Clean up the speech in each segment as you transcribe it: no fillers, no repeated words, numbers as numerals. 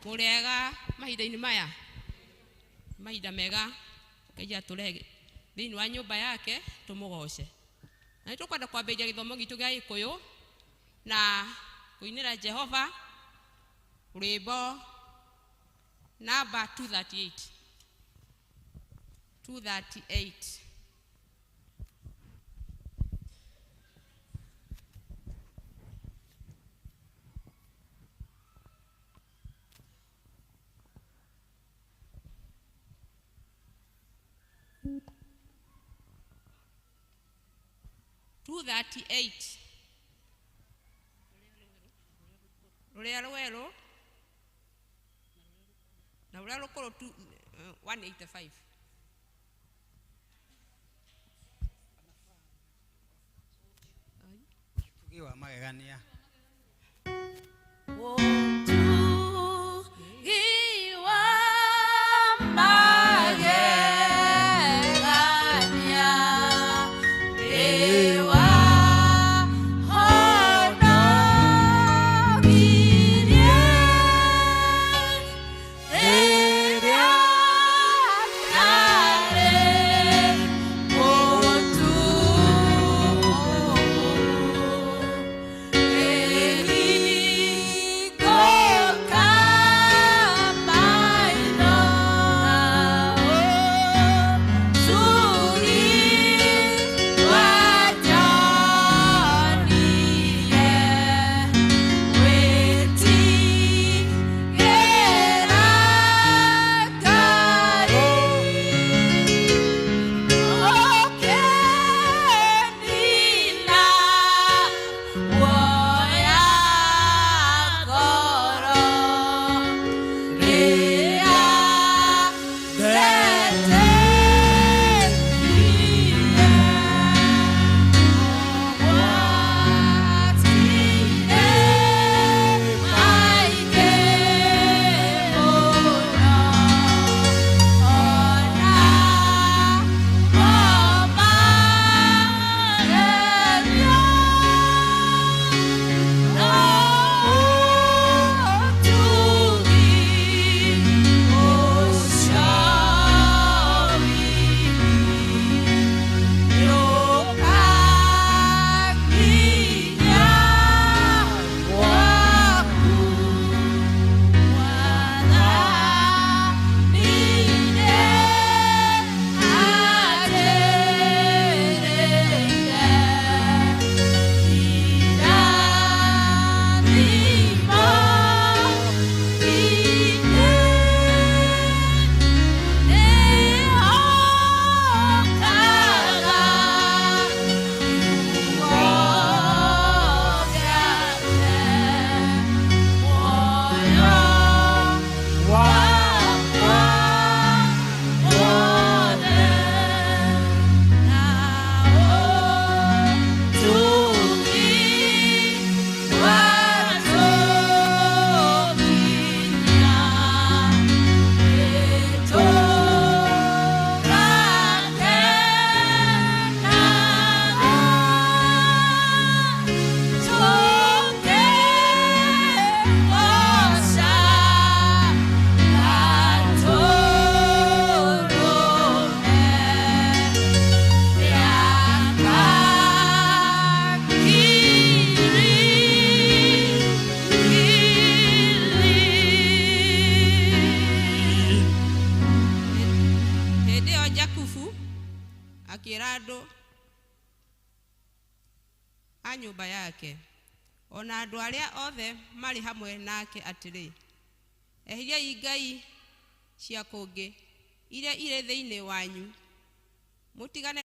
Murega mahinda-inĩ maya mahinda mega Ngai atũre thĩinĩ wa nyũmba yake tũmũgoce. Na nĩtũkwenda kwambĩrĩria gĩthomo gitũ gĩa Gĩkũyũ na kũinĩra Jehova rwĩmbo namba 238. 238. 238 ruria rweru na ruria rukuru 185 tugiwa magegania akirado a nyumba yake ona andu aria othe mari hamwe nake atiri ehiria ngai cia kungi iria ire thiini wanyu mutigane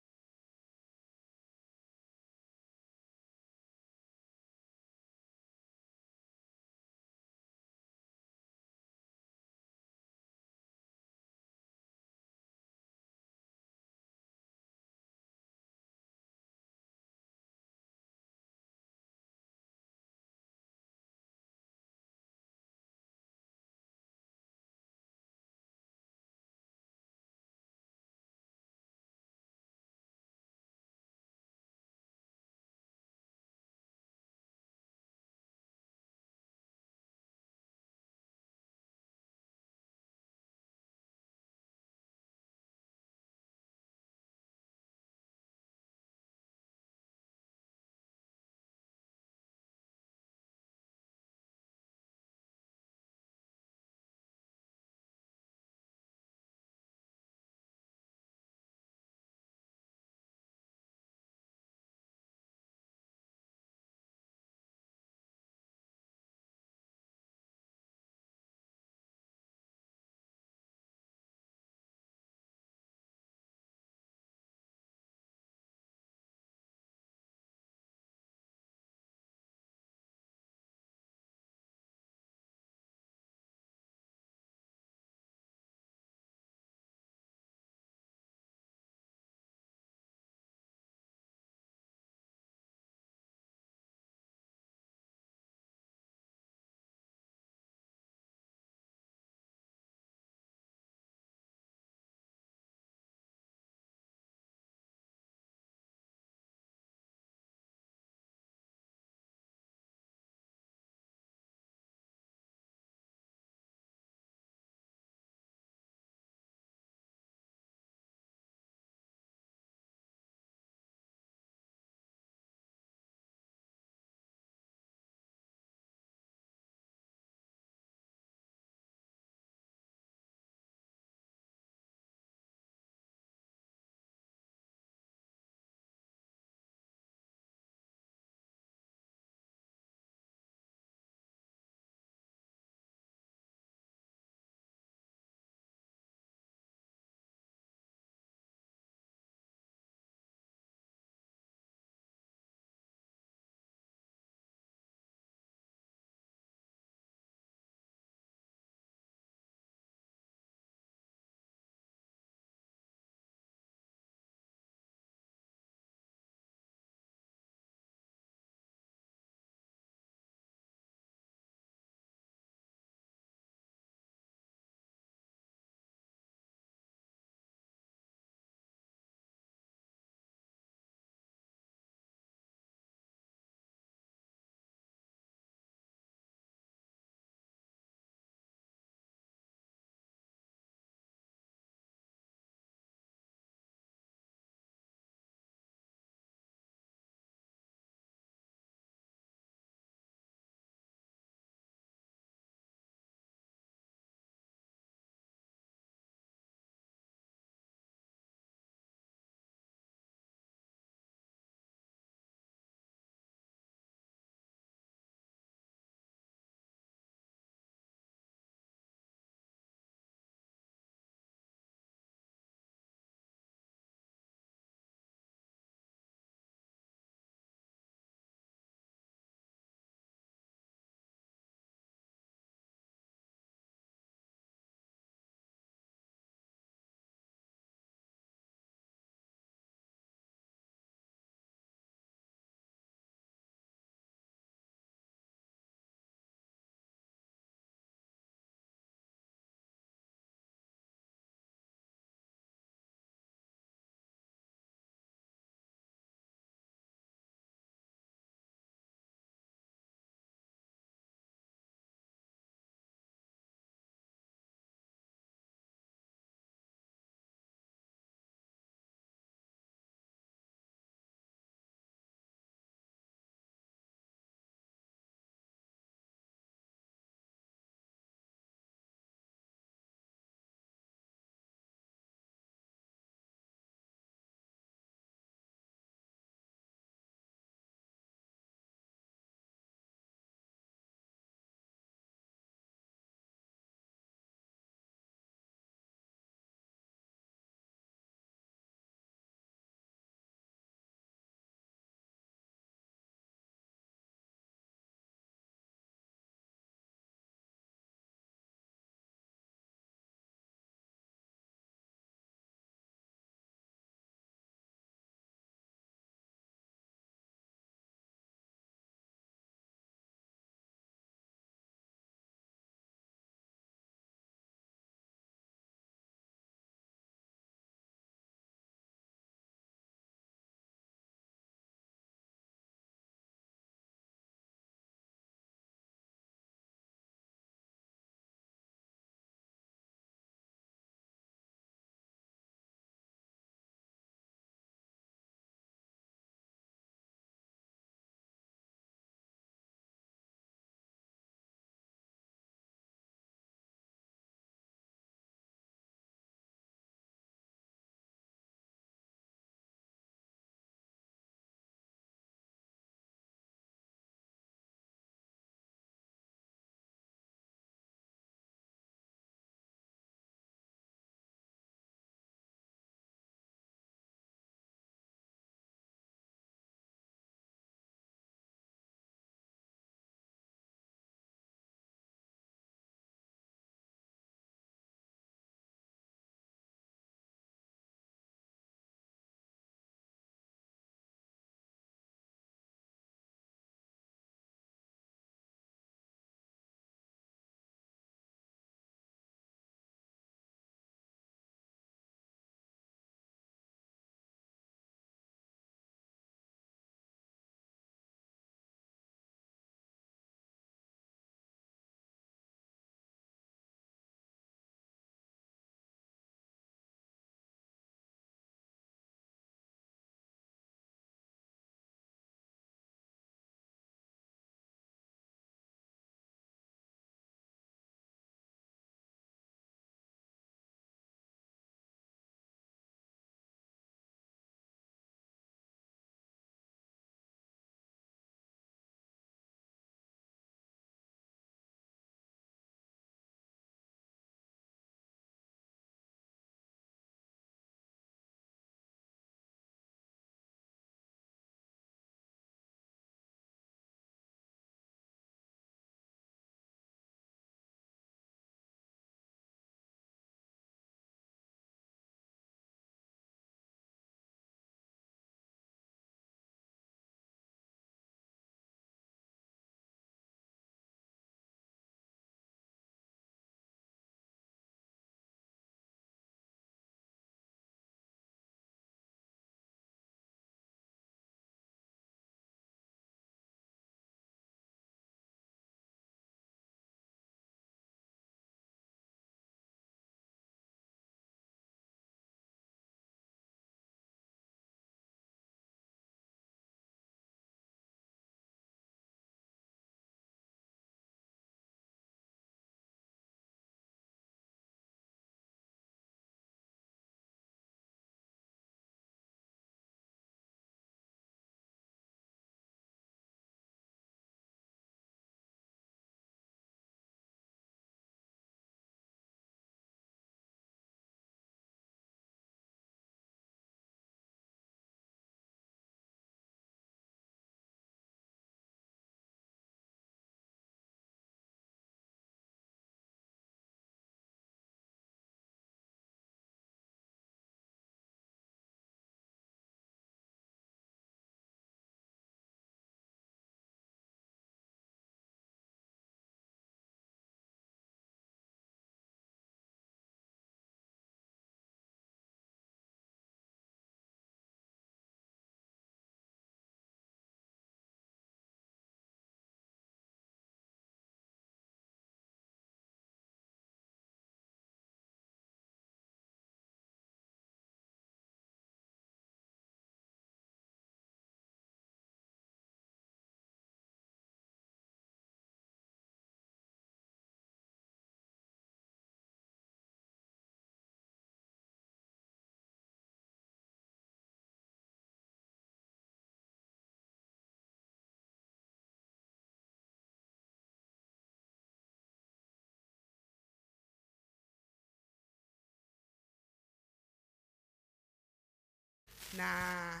na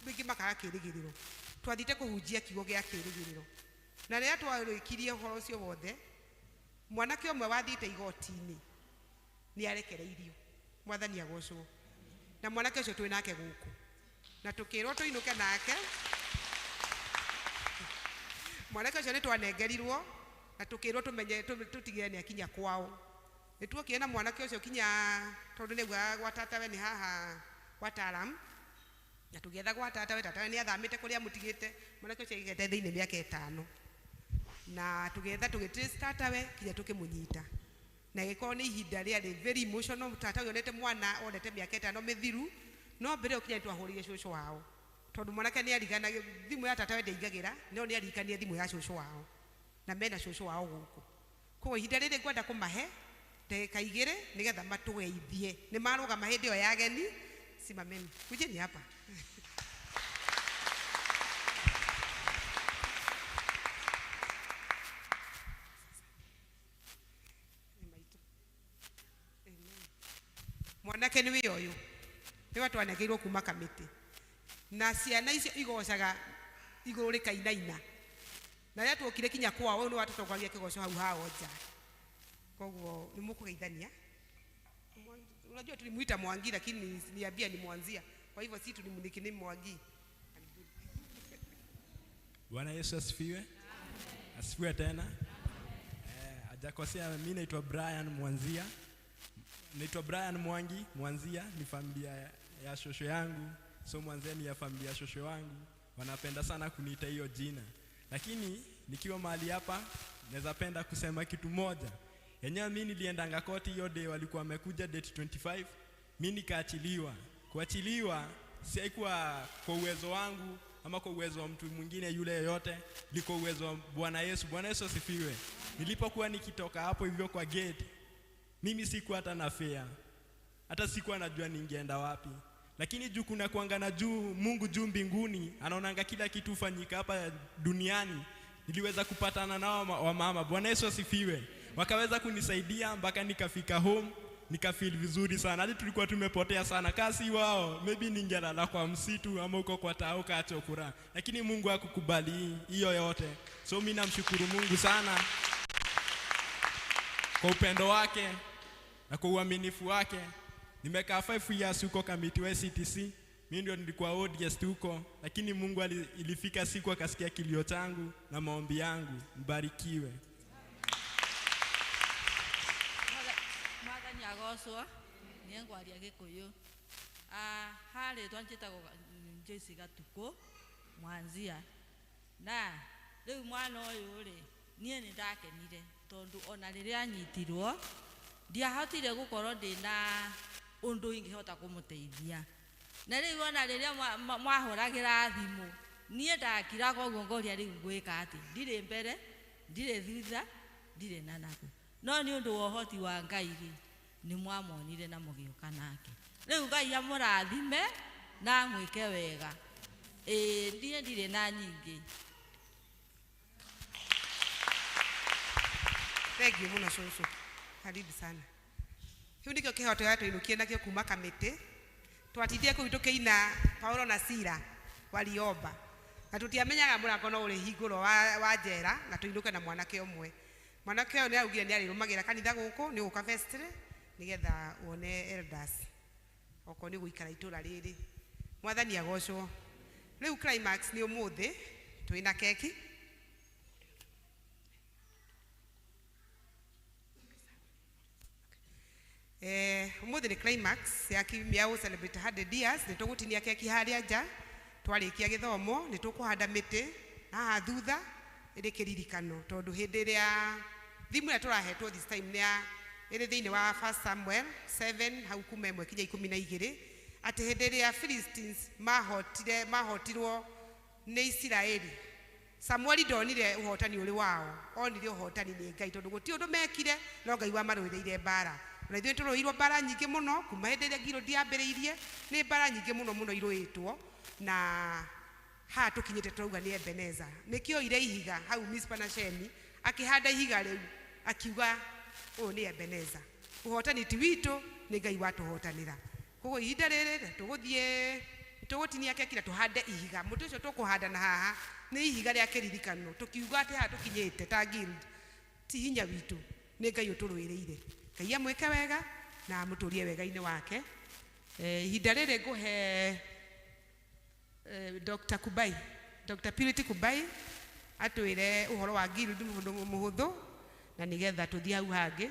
bingi makaga kirigiriro twathite kuhunjia kiugo gia kirigiriro na riria twarĩkirie ũhoro ũcio wothe mwanake ũmwe wathite igoti-inĩ ni arekereirio mwathani agocwo na mwanake ũcio twĩ nake gũkũ na tukĩrwo tũinũke nake mwanake ũcio nĩ twanengerirwo na tukĩrwo tumenye tutigire nĩ akinya kwao nĩ tuokire na mwanake ũcio kinya tondũ nĩguo gwa tatawe nĩ haha Wataram na tũgĩetha gwa tatawe nĩ athamĩte kũrĩa mũtigĩte mwanake ũcio aigĩte thĩinĩ mĩaka 5 na tũgĩetha tũgĩtrace tatawe kinya tũkĩmũnyita na gĩkorwo nĩ ihinda rĩarĩ very emotional tatawe onete mwana onete mĩaka 5 mĩthiru no mbere ũkinya twahũrire cũcũ wao tondũ mwanake nĩ ariganaga thimũ ya tatawe ndĩingagĩra no nĩ arikanie thimũ ya cũcũ wao na mena cũcũ wao gũkũ koguo ihinda rĩrĩ ngwenda kũmahe ndagĩka 2 nĩgetha matũgeithie nĩ marũgama hĩndĩ ĩyo ya ageni simameni kujeni hapa mwanake nĩ wĩ ũyũ nĩ watu wanagĩrwo kuma Kamiti na ciana icio igocaga igũrũ rĩkainaina na rĩrĩa tuokire kinya kwao nĩ watutongoria kĩgoco hau hao nja koguo nĩ mũkũgeithania unajua tulimuita Mwangi lakini niambia ni Mwanzia kwa hivyo si tulimniki ni Mwangi. Bwana Yesu asifiwe. Asifiwe tena. Hajakosea. Mimi naitwa Brian Mwanzia. Naitwa Brian Mwanzia ni familia ya shosho yangu. So Mwanzia ni ya familia ya shosho wangu. Wanapenda sana kuniita hiyo jina. Lakini nikiwa mahali hapa naweza penda kusema kitu moja. Yenyewe mimi niliendanga koti hiyo day walikuwa wamekuja date 25. Mimi nikaachiliwa. Kuachiliwa si haikuwa kwa uwezo wangu ama kwa uwezo wa mtu mwingine yule yoyote, liko uwezo wa Bwana Yesu. Bwana Yesu asifiwe. Nilipokuwa nikitoka hapo hivyo kwa gate, mimi sikuwa hata na fare. Hata sikuwa najua ningeenda wapi. Lakini juu kuna kuangana juu Mungu juu mbinguni, anaonanga kila kitu ufanyika hapa duniani. Niliweza kupatana nao wa mama. Bwana Yesu asifiwe. Wakaweza kunisaidia mpaka nikafika home, nikafeel vizuri sana. Hadi tulikuwa tumepotea sana. Kasi wao, maybe ningelala kwa msitu ama uko kwa tao kachokura. Lakini Mungu hakukubali hiyo yote. So mimi namshukuru Mungu sana kwa upendo wake na kwa uaminifu wake. Nimekaa 5 years huko Kamiti wa CTC. Mimi ndio nilikuwa ODS huko, lakini Mungu ilifika siku akasikia kilio changu na maombi yangu. Mbarikiwe. Mwathani agocwo nĩ ngwaria Kikuyu. Harĩ twanjĩtagwo Joyce Gatuko Mwanzia. Na rĩu mwana ũyũ rĩ niĩ nĩ ndakenire tondũ ona rĩrĩa anyitirwo ndiahotire gũkorwo ndĩna ũndũ ingĩhota kũmũteithia. Na rĩu ona rĩrĩa mwahũragĩra thimũ niĩ ndakiraga ũguo ngoria rĩu ngwĩka atĩ ndirĩ mbere ndirĩ thutha ndirĩ na naku. No nĩ ũndũ wa ũhoti wa Ngai nĩ mwamonire na mũgĩũka nake. Rĩu Ngai amũrathime na mwĩke wega. Ndiĩ ndirĩ na nyingĩ. Thank you muno cũcũ. Karibu sana. Hiu nĩkĩo kĩhoto ya tũinũkie nakĩo kuma Kamiti. Twatithie kũu tũkĩina Paulo na Sila waliomba. Na tũtiamenyaga mũrango no ũrĩ hingũrwo wa njera na tũinũke na mwanake ũmwe. Mwanake ũyũ nĩ augire nĩ arĩrũmagĩra kanitha gũkũ nĩ gũka vestry nĩgetha wone elders. Oko nĩ gũikara itũra rĩrĩ. Mwathani agocwo. Rĩu climax nĩ ũmũthĩ twĩna keki. Ũmũthĩ nĩ climax ya kiumia gũ celebrate 100 years. Nĩ tũgũtinia keki harĩa nja. Twarĩkia gĩthomo nĩ tũkũhanda mĩtĩ haha thutha ĩrĩ kĩririkano tondũ hĩndĩ ĩrĩa thimũ ĩrĩa tũrahetwo this time nĩ ĩrĩ thĩinĩ wa 1 Samuel 7 hau kuma 1 kinya 12 atĩ hĩndĩ ĩrĩa Philistines mahotirwo nĩ Isiraeli, Samueli ndonire ũhotani ũrĩ wao, onire ũhotani nĩ Ngai tondũ gũtirĩ ũndũ mekire no Ngai wamarũĩrĩire mbara. Na ithuĩ tũrũĩirwo mbara nyingĩ mũno kuma hĩndĩ ĩrĩa Gilead yambĩrĩirie, nĩ mbara nyingĩ mũno irũĩtwo na ha tukinyete turauga ni Ebeneza. Nikio ire ihiga hau Mispa na Sheni akihanda ihiga rĩu akiuga o ni Ebeneza. Ũhotani ti witũ ni Ngai watuhotanĩra. Koguo ihinda rĩrĩ tũgũthiĩ nitũgũtinia keki na tũhande ihiga mũtĩ ũcio tũkũhanda na haha nĩ ihiga rĩa kĩririkano tũkiuga atĩ haha tũkinyĩte ta guild ti hinya witũ nĩ Ngai ũtũrũĩrĩire Ngai amwĩke wega na mũtũrie wega-inĩ wake ihinda rĩrĩ ngũhe Dr. Kubai Dr. Purity Kubai atwĩre ũhoro wa guild mũhũthũ na nĩgetha tũthiĩ hau hangĩ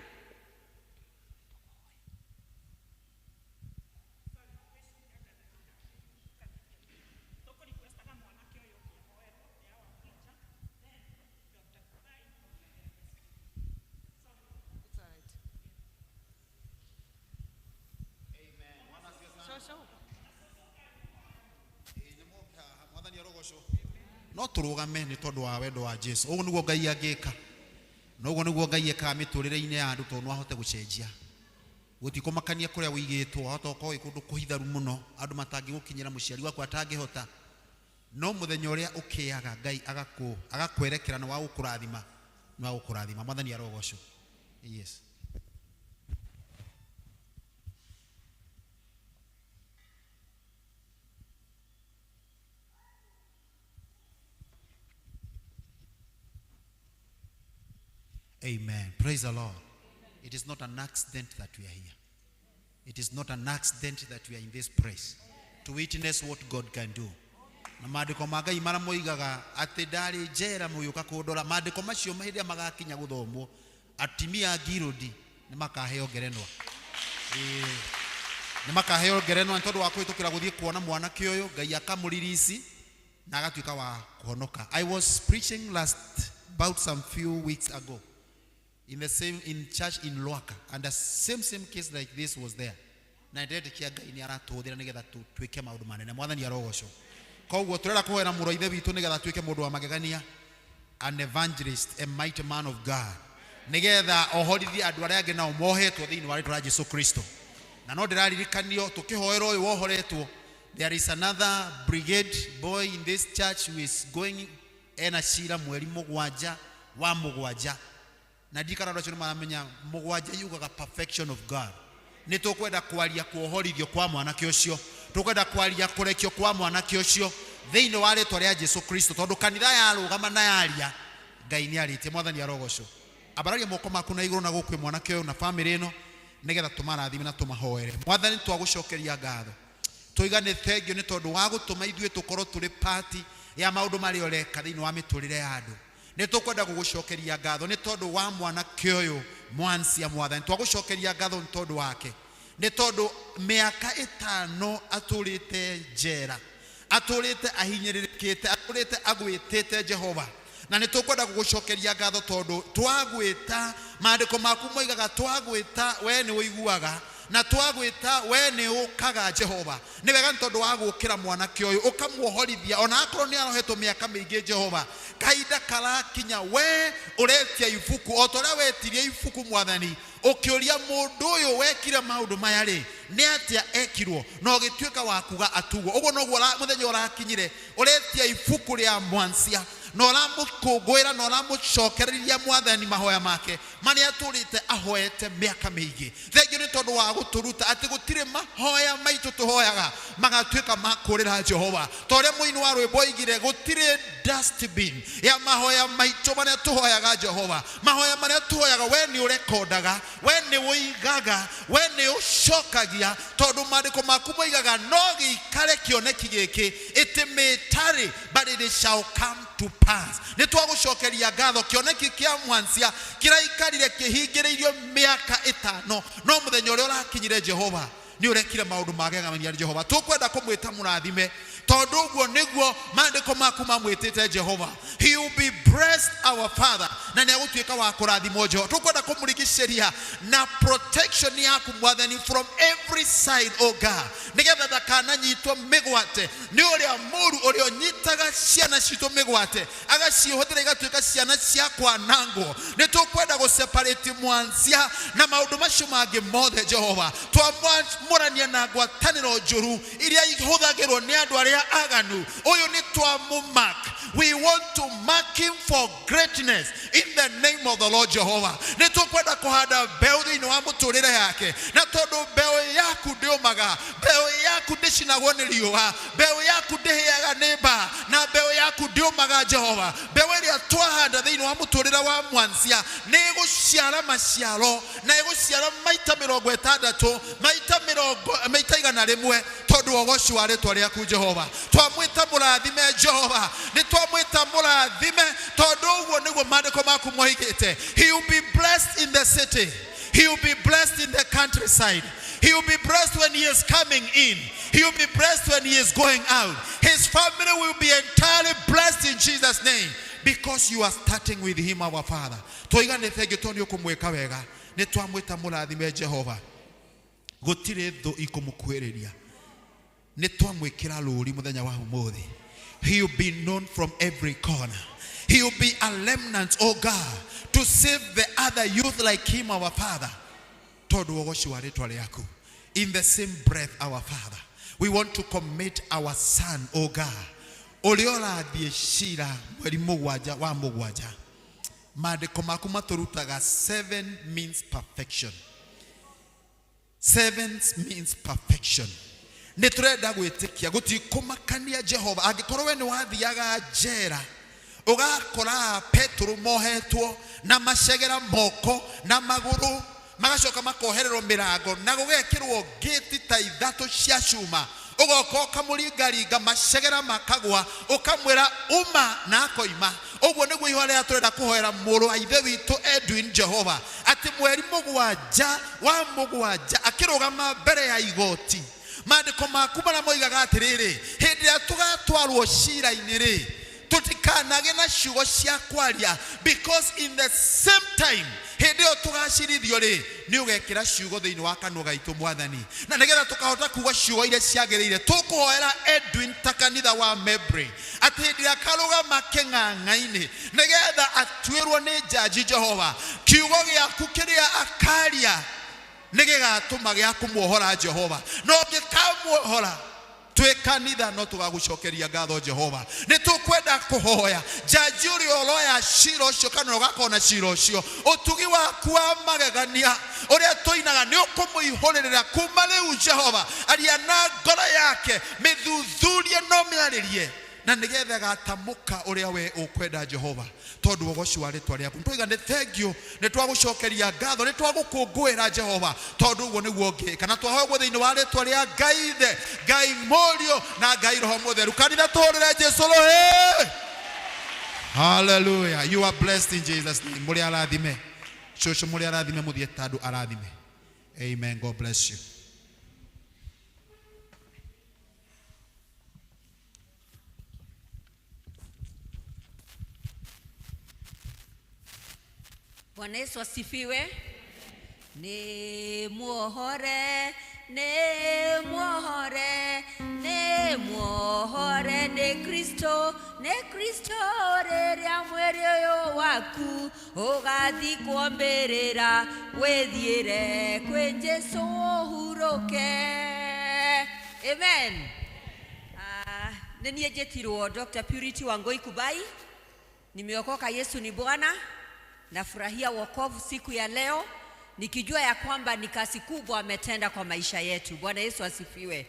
no turugame ni tondu wa wendo wa Jesu uguo niguo Ngai angika no uguo niguo Ngai eka miturire-ini ya andu tondu ahote gucenjia gutikumakania kuria wigitwo hota uko ikundu kuhitharu muno andu matangi gukinyira muciari waku atangihota no muthenya uria ukiaga Ngai agakwerekera na wa gukurathima mwathani arogocwo yes. Amen. Praise the Lord. It is not an accident that we are here. It is not an accident that we are in this place to witness what God can do. Na maandiko ma Ngai mara moigaga ati ndari njera muyuka kundora maandiko macio mahĩndĩ magakinya guthomwo atimia ngirũndi nĩ makaheo ngerenwa nĩ makaheo ngerenwa tondu wa kwĩtũkĩra gũthiĩ kuona mwanake ũyũ Ngai akamũririci na agatuĩka wa kuhonoka. I was preaching about some few weeks ago in church in Luaka, and the same case like this was there. Na ndĩretĩkia Ngai nĩ aratũhũthĩra nĩgetha twĩke maũndũ manene mwathani arogocwo. Koguo tũrenda kũhoera mũrũ-ithe witũ nĩgetha twĩke mũndũ wa magegania, an evangelist, a mighty man of God, nĩgetha ohorithie andũ arĩa angĩ nao mohetwo thĩinĩ wa rĩĩtwa rĩa Jesu Kristo. Na no ndĩraririkanio tũkĩhoera ũyũ wohoretwo, there is another brigade boy in this church who is going ena cira mweri mũgwanja wa mũgwanja na ndikara ndo cyo maramenya mũgwanja yugaga perfection of God. Nĩ tũkwenda kwaria kuohorithio kwa mwanake ũcio, tũkwenda kwaria kũrekio kwa mwanake ũcio thĩinĩ wa rĩĩtwa rĩa Jesu Kristo, tondũ kanitha yarũgama na yaria Ngai nĩ arĩtie mwathani arogocwo. Abararia moko maku na igũrũ na gũkwĩ mwanake ũyũ na family ĩno nĩgetha tũmarathime na tũmahoere. Mwathani twagũcokeria ngatho, tũigane thengio nĩ tondũ wa gũtũma ithuĩ tũkorwo tũrĩ party ya maundu mari oreka thĩinĩ wa miturire ya andu. Nĩ tũkwenda gũgũcokeria ngatho nĩ tondũ wa mwanake ũyũ mwansia mwathani, twagũcokeria ngatho nĩ tondũ wake, nĩ tondũ mĩaka 5 atũrĩte njera, atũrĩte ahinyĩrĩrĩkĩte, atũrĩte agwĩtĩte Jehova. Na nĩ tũkwenda gũgũcokeria ngatho tondũ twagwĩta, maandĩko maku moigaga twagwĩta we nĩ ũiguaga na twagwĩta we nĩ ũkaga Jehova. Nĩ wega nĩ tondũ wa gũkĩra mwanake ũyũ ũkamwohorithia ona akorwo nĩ arohetwo mĩaka mĩingĩ Jehova, kahinda karakinya we ũretia ibuku o ta ũrĩa wetirie ibuku mwathani ũkĩũria mũndũ ũyũ wekire maũndũ maya rĩ nĩ atĩa ekirwo na ũgĩtuĩka wa kuga atugwo. Ũguo noguo mũthenya ũrakinyire ũretia ibuku rĩa mwansia na ũramũkũngũĩra na ũramũcokereria mwathani mahoya make marĩa atũrĩte ahoete mĩaka mĩingĩ. Thengio nĩ tondũ wa gũtũruta atĩ gũtirĩ mahoya maitũ tũhoyaga magatuĩka ma kũrĩra Jehova. Ta ũrĩa mũini wa rwĩmbo oigire gũtirĩ dustbin ya mahoya maitũ marĩa tũhoyaga Jehova. Mahoya marĩa tũhoyaga we nĩ ũrekondaga, we nĩ ũigaga, we nĩ ũcokagia, tondũ maandĩko maku moigaga no gĩikare kĩoneki gĩkĩ it may tarry but it shall come to pass. Nĩ twagũcokeria ngatho kĩoneki kĩa mwansia kĩraikarire kĩhingĩrĩirio mĩaka 5 no mũthenya ũrĩa ũrakinyire Jehova nĩ ũrekire maũndũ magegania Jehova. Tũkwenda kũmwĩta mũrathime tondũ ũguo nĩguo maandĩko maku mamwĩtĩte Jehova. He will be blessed our Father, na nĩ agũtuĩka wa kũrathimwo Jehova. Tũkwenda kũmũrigicĩria na protection yaku mwathani from every side o God, nĩgetha ndakananyitwo mĩgwate nĩ ũrĩa mũũru ũrĩa ũnyitaga ciana citũ mĩgwate agacihũthĩra igatuĩka ciana cia kwanangwo. Nĩ tũkwenda gũseparate mwansia na maũndũ macio mangĩ mothe Jehova, twamũrania na ngwatanĩro njũru iria ihũthagĩrwo nĩ andũ arĩa aganu. Ũyũ nĩ twamũmark. We want to mark him for greatness in the name of the Lord Jehovah. Nĩ tũkwenda kũhanda mbeũ thĩinĩ wa mũtũrĩre yake, na tondũ mbeũ yaku ndĩũmaga, mbeũ yaku ndĩcinagwo nĩ riũa, mbeũ yaku ndĩhĩaga nĩ mbaa, na mbeũ yaku ndĩũmaga Jehova. Mbeũ ĩrĩa twahanda thĩinĩ wa mũtũrĩre wa Mwanzia nĩ ĩgũciara maciaro, na ĩgũciara maita 60, maita 100 tondũ wa ũgoci wa rĩĩtwa rĩaku Jehova. Twamwĩta mũrathime Jehova, nĩ twamwĩta mũrathime tondũ ũguo nĩguo maandĩko maku moigĩte. He will be blessed in the city. He will be blessed in the countryside. He will be blessed when he is coming in. He will be blessed when he is going out. His family will be entirely blessed in Jesus' name, because you are starting with him, our Father. Toigane thengio tondũ ũkũmwĩka wega. Nĩ twamwĩta mũrathime Jehova. Gũtirĩ thũ ikũmũkuhĩrĩria. Nĩ twamwĩkĩra rũũri mũthenya wa ũmũthĩ. He will be known from every corner. He will be a remnant, oh God, to save the other youth like him, our Father. Tondũ ũgoci wa rĩĩtwa rĩaku. In the same breath, our Father, we want to commit our son, oh God. Ũrĩa ũrathiĩ cira mweri mũgwanja wa mũgwanja. Maandĩko maku matũrutaga 7 means perfection. 7 means perfection. Nĩ tũrenda gwĩtĩkia gũtikũmakania Jehova. Angĩkorwo we nĩ wathiaga njera, ũgakora Petro mohetwo na macegera moko na magũrũ, magacoka makohererwo mĩrango na gũgekĩrwo gate ta 3 cia cuma, ũgoka ũkamũringaringa macegera makagwa, ũkamwĩra uma na akoima. Ũguo nĩguo ihooya rĩrĩa tũrenda kũhoera mũrũ wa ithe witũ Edwin Jehova, atĩ mweri mũgwanja wa mũgwanja akĩrũgama mbere ya igoti. Maandĩko maku marĩa moigaga atĩrĩrĩ, hĩndĩ ĩrĩa tũgatwarwo cira-inĩ rĩ, tutikanage na ciugo cia kwaria, because in the same time hĩndĩ ĩyo tũgacirithio rĩ, nĩ ũgekĩra ciugo thĩinĩ wa kanua gaitũ Mwathani, na nĩgetha tũkahota kuuga ciugo iria ciagĩrĩire. Tũkũhoera Edwin ta kanitha wa Mebri atĩ hĩndĩ ĩrĩa akarũgama kĩng'ang'a-inĩ nĩgetha atuĩrwo nĩ jaji Jehova, kiugo gĩaku kĩrĩa akaria nĩgĩgatũma gĩa kũmuohora Jehova. No gĩkamuohora twĩ kanitha no tũgagũcokeria ngatho Jehova. Nĩ tũkwenda kũhoya jaji ũrĩa ũroya cira ũcio kana ũgakona cira ũcio, ũtugi waku wa magegania ũrĩa tũinaga nĩ ũkũmũihũrĩrĩra kuma rĩu Jehova. Aria na ngoro yake, mĩthuthurie no mĩarĩrie, na nĩgetha gatamuka ũrĩa we ũkwenda Jehova. Tondũ ũgoci wa rĩĩtwa rĩaku tũiga nĩ thengio, nĩ twagũcokeria ngatho, nĩ twagũkũngũĩra Jehova, tondũ ũguo nĩguo ũngĩka. Na twahoya ũguo thĩinĩ wa rĩĩtwa rĩa Ngai Ithe, Ngai Mũriũ na Ngai Roho Mũtheru. Kanitha tũhũrĩre Jesũ rũhĩ. Hallelujah. You are blessed in Jesus' name. Mũrĩ arathime. Cũcũ mũrĩ arathime, mũthiĩ ta andũ arathime. Amen. God bless you. Bwana Yesu asifiwe. Ni muohore, ni muohore, ni muohore, ni Kristo rĩrĩa mweri ũyũ waku ũgathikwo mbĩrĩra, wĩthiĩre kwĩ Jesũ ũhurũke. Amen. Nĩ niĩ njĩtirwo Dr. Purity Wangui Kubai. Nimeokoka, Yesu ni Bwana. Nafurahia wokovu siku ya leo, nikijua ya kwamba ni kazi kubwa ametenda kwa maisha yetu. Bwana Yesu asifiwe.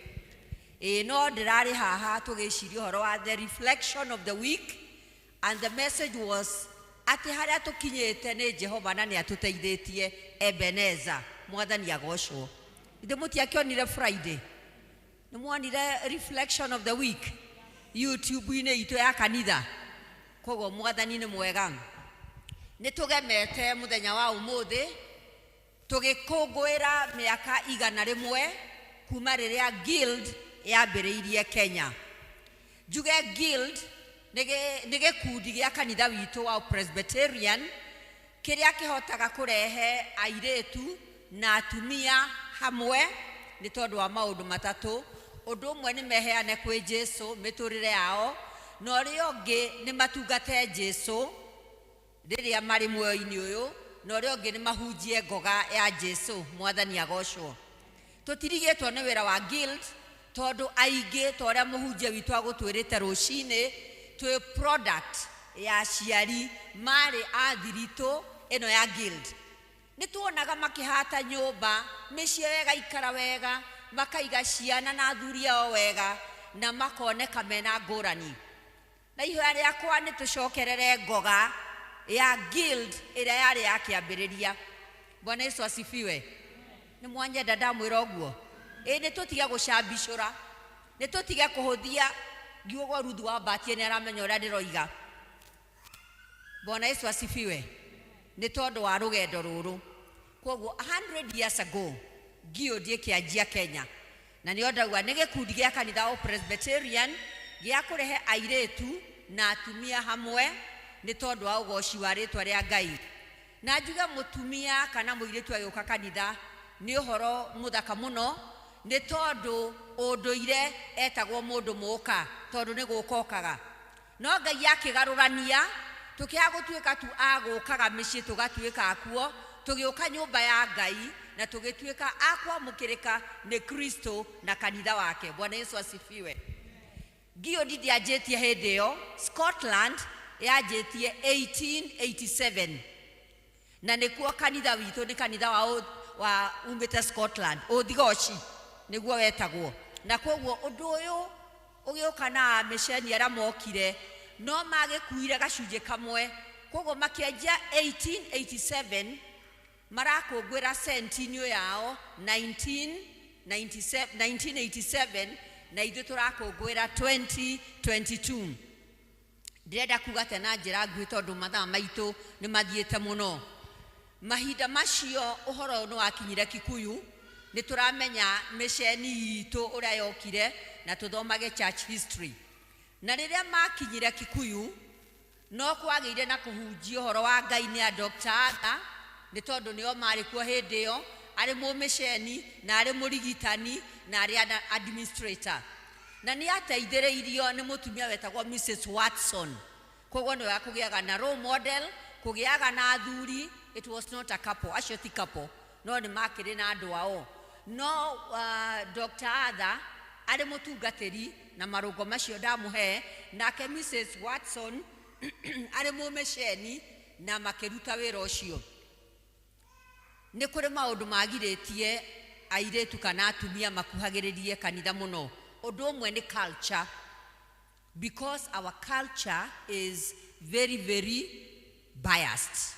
No ndirari haha tugĩciria ũhoro wa the reflection of the week, and the message was atĩ harĩa tũkinyĩte nĩ Jehova na nĩ atũteithĩtie. Ebeneza, Mwathani agocwo. Ithe mũtiakĩonire Friday, nĩ muonire reflection of the week YouTube-inĩ itũ ya kanitha. Koguo Mwathani nĩ mwega. Nĩtũgemete mũthenya wa ũmũthĩ tũgĩkũngũĩra mĩaka 100 kuma rĩrĩa guild yambĩrĩirie Kenya. Njuge guild nĩ gĩkundi gĩa kanitha witũ wa Presbyterian kĩrĩa kĩhotaga kũrehe airĩtu na atumia hamwe nĩ tondũ wa maũndũ matatũ. Ũndũ ũmwe nĩ meheane kwĩ Jesũ mĩtũrĩre yao, na ũrĩa ũngĩ nĩ matungate Jesũ rĩrĩa marĩ muoyo-inĩ ũyũ, na ũrĩa ũngĩ nĩ mahunjie ngoga ya Jesũ. Mwathani agocwo. Tũtirigĩtwo nĩ wĩra wa guild tondũ aingĩ ta ũrĩa mũhunjia witũ agũtwĩrĩte rũcinĩ, twĩ product ya aciari marĩ a thiritũ ĩno ya guild. Nĩ tuonaga makĩhata nyũmba, mĩciĩ wega, ikara wega, makaiga ciana na athuri ao wega na makoneka mena ngũrani. Na ihoya rĩakwa nĩ tũcokerere ngoga ya guild ĩrĩa yarĩ ya kĩambĩrĩria. Bwana Yesu asifiwe. Nĩ mwanyenda ndamwĩra ũguo. Nĩ tũtige gũcambicũra, nĩ tũtige kũhũthia ngiugo Ruthu wa Mbatie nĩ aramenya ũrĩa ndĩroiga. Bwana Yesu asifiwe. Nĩ tondũ wa rũgendo rũrũ. Koguo 100 years ago guild ĩkĩanjia Kenya, na nĩ ondagwa nĩ gĩkundi gĩa kanitha wa Presbyterian gĩa kũrehe airĩtu na atumia hamwe nĩ tondũ wa ũgoci wa rĩtwa rĩa Ngai. Na njuge mũtumia kana mũirĩtu agĩũka kanitha nĩ ũhoro mũthaka mũno, nĩ tondũ ũndũire etagwo mũndũ mũka tondũ nĩ gũkokaga. No Ngai akĩgarũrania tũkĩaga gũtuĩka tu agũkaga mĩciĩ tũgatuĩka akuo, tũgĩũka nyũmba ya Ngai na tũgĩtuĩka akwamũkĩrĩka nĩ Kristo na kanitha wake. Bwana Yesu asifiwe. Guild ndianjĩtie hĩndĩ ĩyo, Scotland yanjĩtie 1887, na nĩkuo kanitha witũ nĩ kanitha wa umĩte Scotland, Ũthigoci nĩguo wetagwo. Na koguo ũndũ ũyũ ũgĩũka na mĩceni arĩa mokire no magĩkuire gacunjĩ kamwe. Koguo makĩanjia 1887 marakũngũĩra centennial yao 1987 na ithuĩ tũrakũngũĩra 2022. Ndĩrenda kuga atĩ na njĩra nguhĩ tondũ mathaa maitũ nĩ mathiĩte mũno. Mahinda macio ũhoro nĩ wakinyire Kikuyu, nĩ tũramenya mĩceni itũ ũrĩa yokire na tũthomage church history. Na rĩrĩa makinyire Kikuyu no kwagĩire na kũhunjia ũhoro wa Ngai nĩ Dr. Arthur, nĩ tondũ nĩo marĩ kuo hĩndĩ ĩyo, arĩ mũmĩceni na arĩ mũrigitani na arĩ administrator. Na nĩ ateithĩrĩirio nĩ mũtumia wetagwo Mrs. Watson. Koguo nĩ wa kũgĩaga na role model, kũgĩaga na athuri. It was not a couple, acio ti couple, no nĩ makĩrĩ na andũ ao. No Dr. Arthur arĩ mũtungatĩri na marũngo macio ndamũhe, nake Mrs. Watson arĩ mũmĩceni na makĩruta wĩra ũcio. Nĩ kũrĩ maũndũ magirĩtie airĩtu kana atumia makuhagĩrĩrie kanitha mũno. Ũndũ ũmwe nĩ culture, because our culture is very, very biased.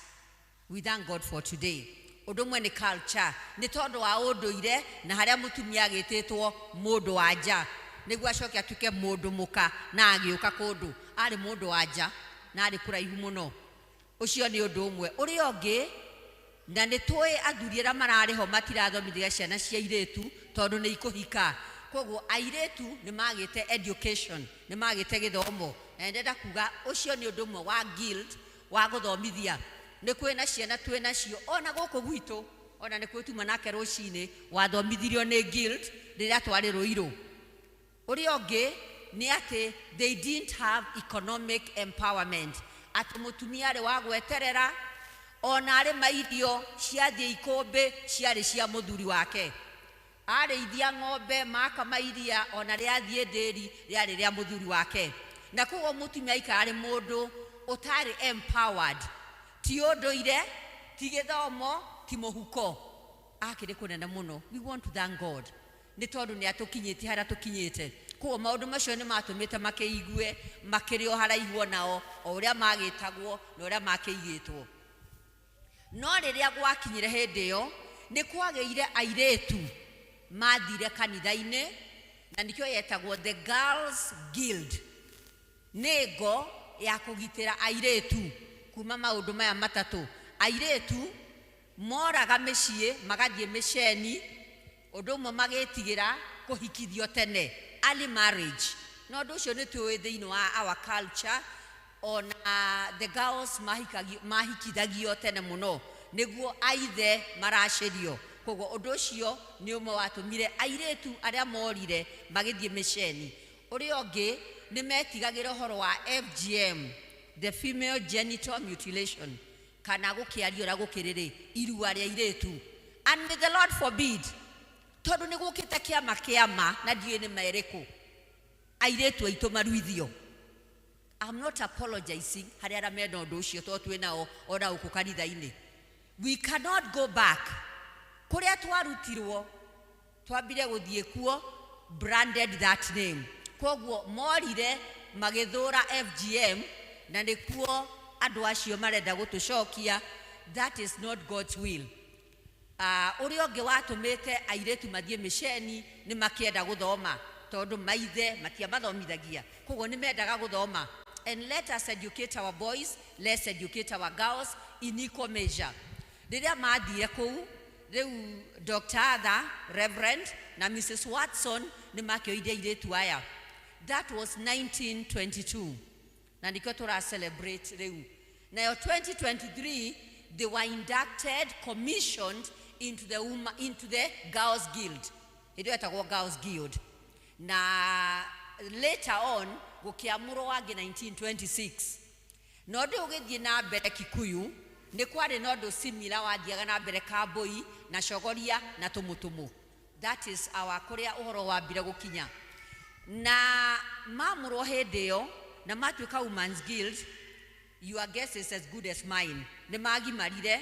We thank God for today. Ũndũ ũmwe nĩ culture, nĩ tondũ wa ũndũire na harĩa mũtumia agĩtĩtwo mũndũ wa nja nĩguo acoke atuĩke mũndũ mũka na agĩũka kũndũ arĩ mũndũ wa nja na arĩ kũraihu mũno. Ũcio nĩ ũndũ ũmwe. Ũrĩa ũngĩ, na nĩ tũĩ athuri arĩa mararĩ ho matirathomithia ciana cia airĩtu tondũ nĩ ikũhika. Koguo airĩtu nĩ magĩte education, nĩ magĩte gĩthomo. Na ndenda kuga ũcio nĩ ũndũ ũmwe wa guild wa gũthomithia. Nĩ kwĩ na ciana twĩ nacio ona gũkũ gwitũ, ona nĩ kwĩ tuma nake rũcinĩ wathomithirio nĩ guild rĩrĩa twarĩ Rũirũ. Ũrĩa ũngĩ nĩ atĩ they didn't have economic empowerment. Atĩ mũtumia arĩ wa gweterera, ona arĩ mairio ciathiĩ ikũmbĩ ciarĩ cia mũthuri wake. Arĩithia ng'ombe makama iria ona rĩathiĩ ndĩri rĩarĩ rĩa mũthuri wake. Na koguo mũtumia aikarĩ mũndũ ũtarĩ empowered. Ti ũndũire, ti gĩthomo, ti mũhuko. Akĩrĩ kũnene mũno. We want to thank God. Nĩ tondũ nĩ atũkinyĩtie harĩa tũkinyĩte. Koguo maũndũ macio nĩ matũmĩte makĩigue makĩrĩ o haraihu nao o ũrĩa magĩtagwo na ũrĩa makĩigĩtwo. No rĩrĩa gwakinyire hĩndĩ ĩyo nĩ kwagĩire airĩtu mathire kanitha-inĩ, na nĩkĩo yetagwo the Girls Guild. Nĩ ngo ya kũgitĩra airĩtu kuma maũndũ maya matatũ. Airĩtu moraga mĩciĩ magathiĩ mĩceni, ũndũ ũmwe magĩtigĩra kũhikithio tene, early marriage. No ũndũ ũcio nĩ tũĩ thĩinĩ wa our culture, ona the girls mahikithagio tene mũno nĩguo aithe maracĩrio. Koguo ũndũ ũcio nĩ ũmwe watũmire airĩtu arĩa morire magĩthiĩ mĩceni. Ũrĩa ũngĩ nĩ metigagĩra ũhoro wa FGM, the female genital mutilation, kana gũkĩario ũrĩa gũkĩrĩrĩ irua rĩa airĩtu. And may the Lord forbid, tondũ nĩ gũkĩte kĩama na ndiũĩ nĩ merĩkũ airĩtu aitũ maruithio. I'm not apologizing harĩ arĩa mena ũndũ ũcio tondũ twĩ nao ona gũkũ kanitha-inĩ. We cannot go back kũrĩa twarutirwo twambire guthie kuo branded that name koguo morire magithura FGM na nikuo andu acio marenda gutucokia. That is not God's will. Uri onge watumite airetu mathie misheni ni makienda guthoma tondu maithe matiamathomithagia koguo ni mendaga guthoma. And let us educate our boys, let's educate our girls in equal measure. Riria mathire kou riu Dr. Ada, Reverend na Mrs. Watson ni makioire airetu aya. That was 1922 na ndiko tura celebrate riu. Now 2023 they were inducted, commissioned into the Girls Guild. It was Girls Guild. Na later on, gukiamuro wage 1926. Nodo ugithie na mbere Kikuyu, ni kwari nodo similar wathiaga na mbere Kamboi na Shogoria na Tumutumu. That is our kuria uhoro wambire gukinya. Na mamuro hedeo na matuika Women's Guild. Your guess is as good as mine. Ne magi marire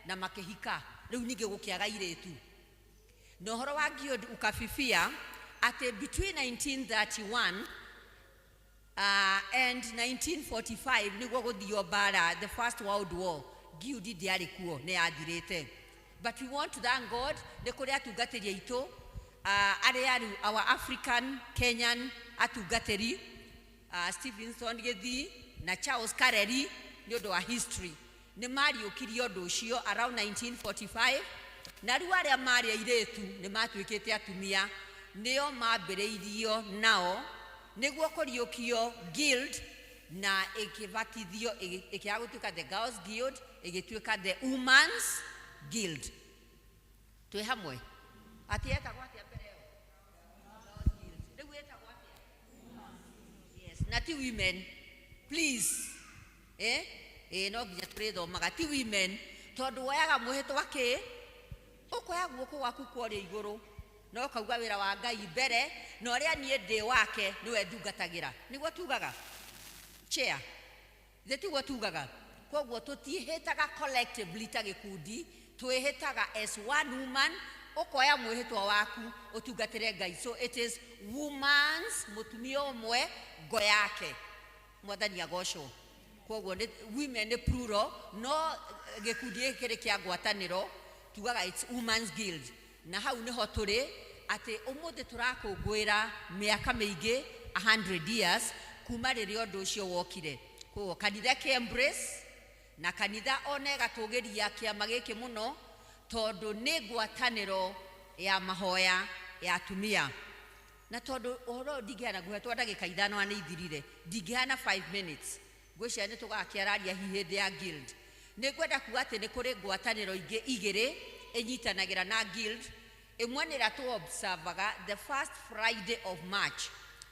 na makehika. Riu ninge gukiaga iretu. No horo wa guild ukafifia ate between 1931 and 1945 niguo guthio bara, the First World War. Guild diari kuo ne adirete. But we want to thank God ne kuria tugateria itu our African Kenyan atugateri Stevenson Gethi na Charles Kareri ni undu wa history ni mari ukirio undu ucio around 1945 na riu aria mari airetu ni matwikite atumia nio mambireirio nao niguo kuriukio guild na ikivatithio ikiagutuka the Girls Guild igituika the Women's Guild. Twi hamwe atieta gwatia mbere Girls Guild riu eta gwatia. Yes, na ti women please no nginya turithomaga ti women tondu wayaga muhito wake ukoya guoko waku kwori iguru no kauga wira wa Ngai mbere no ria nie ndi wake niwe ndungatagira niguo tugaga chair tiguo tugaga koguo tutihitaga collectively ta gikundi twihitaga as one woman ukoya muhitwa waku utungatire Ngai. So it is woman's mutumia umwe ngo yake mwathani agocwo koguo women ni plural no gikundi kiri kia ngwataniro tugaga it's Women's Guild. Na hau niho turi ati umuthi turakungwira miaka mingi 100 years kuma riria undu ucio wokire koguo kanitha ke embrace na kanitha one gatugiria kiama giki muno tondu ni ngwataniro ya mahoya ya atumia na tondu uhoro ndingiana guhetwo ndagika ithano ana ithirire ndingiana 5 minutes ngwicia ni tugakiararia hihindi ya guild. Ni kwenda kuga ati ni kuri ngwataniro ingi igiri enyitanagira na guild. Imwe ni ratu observaga the first Friday of March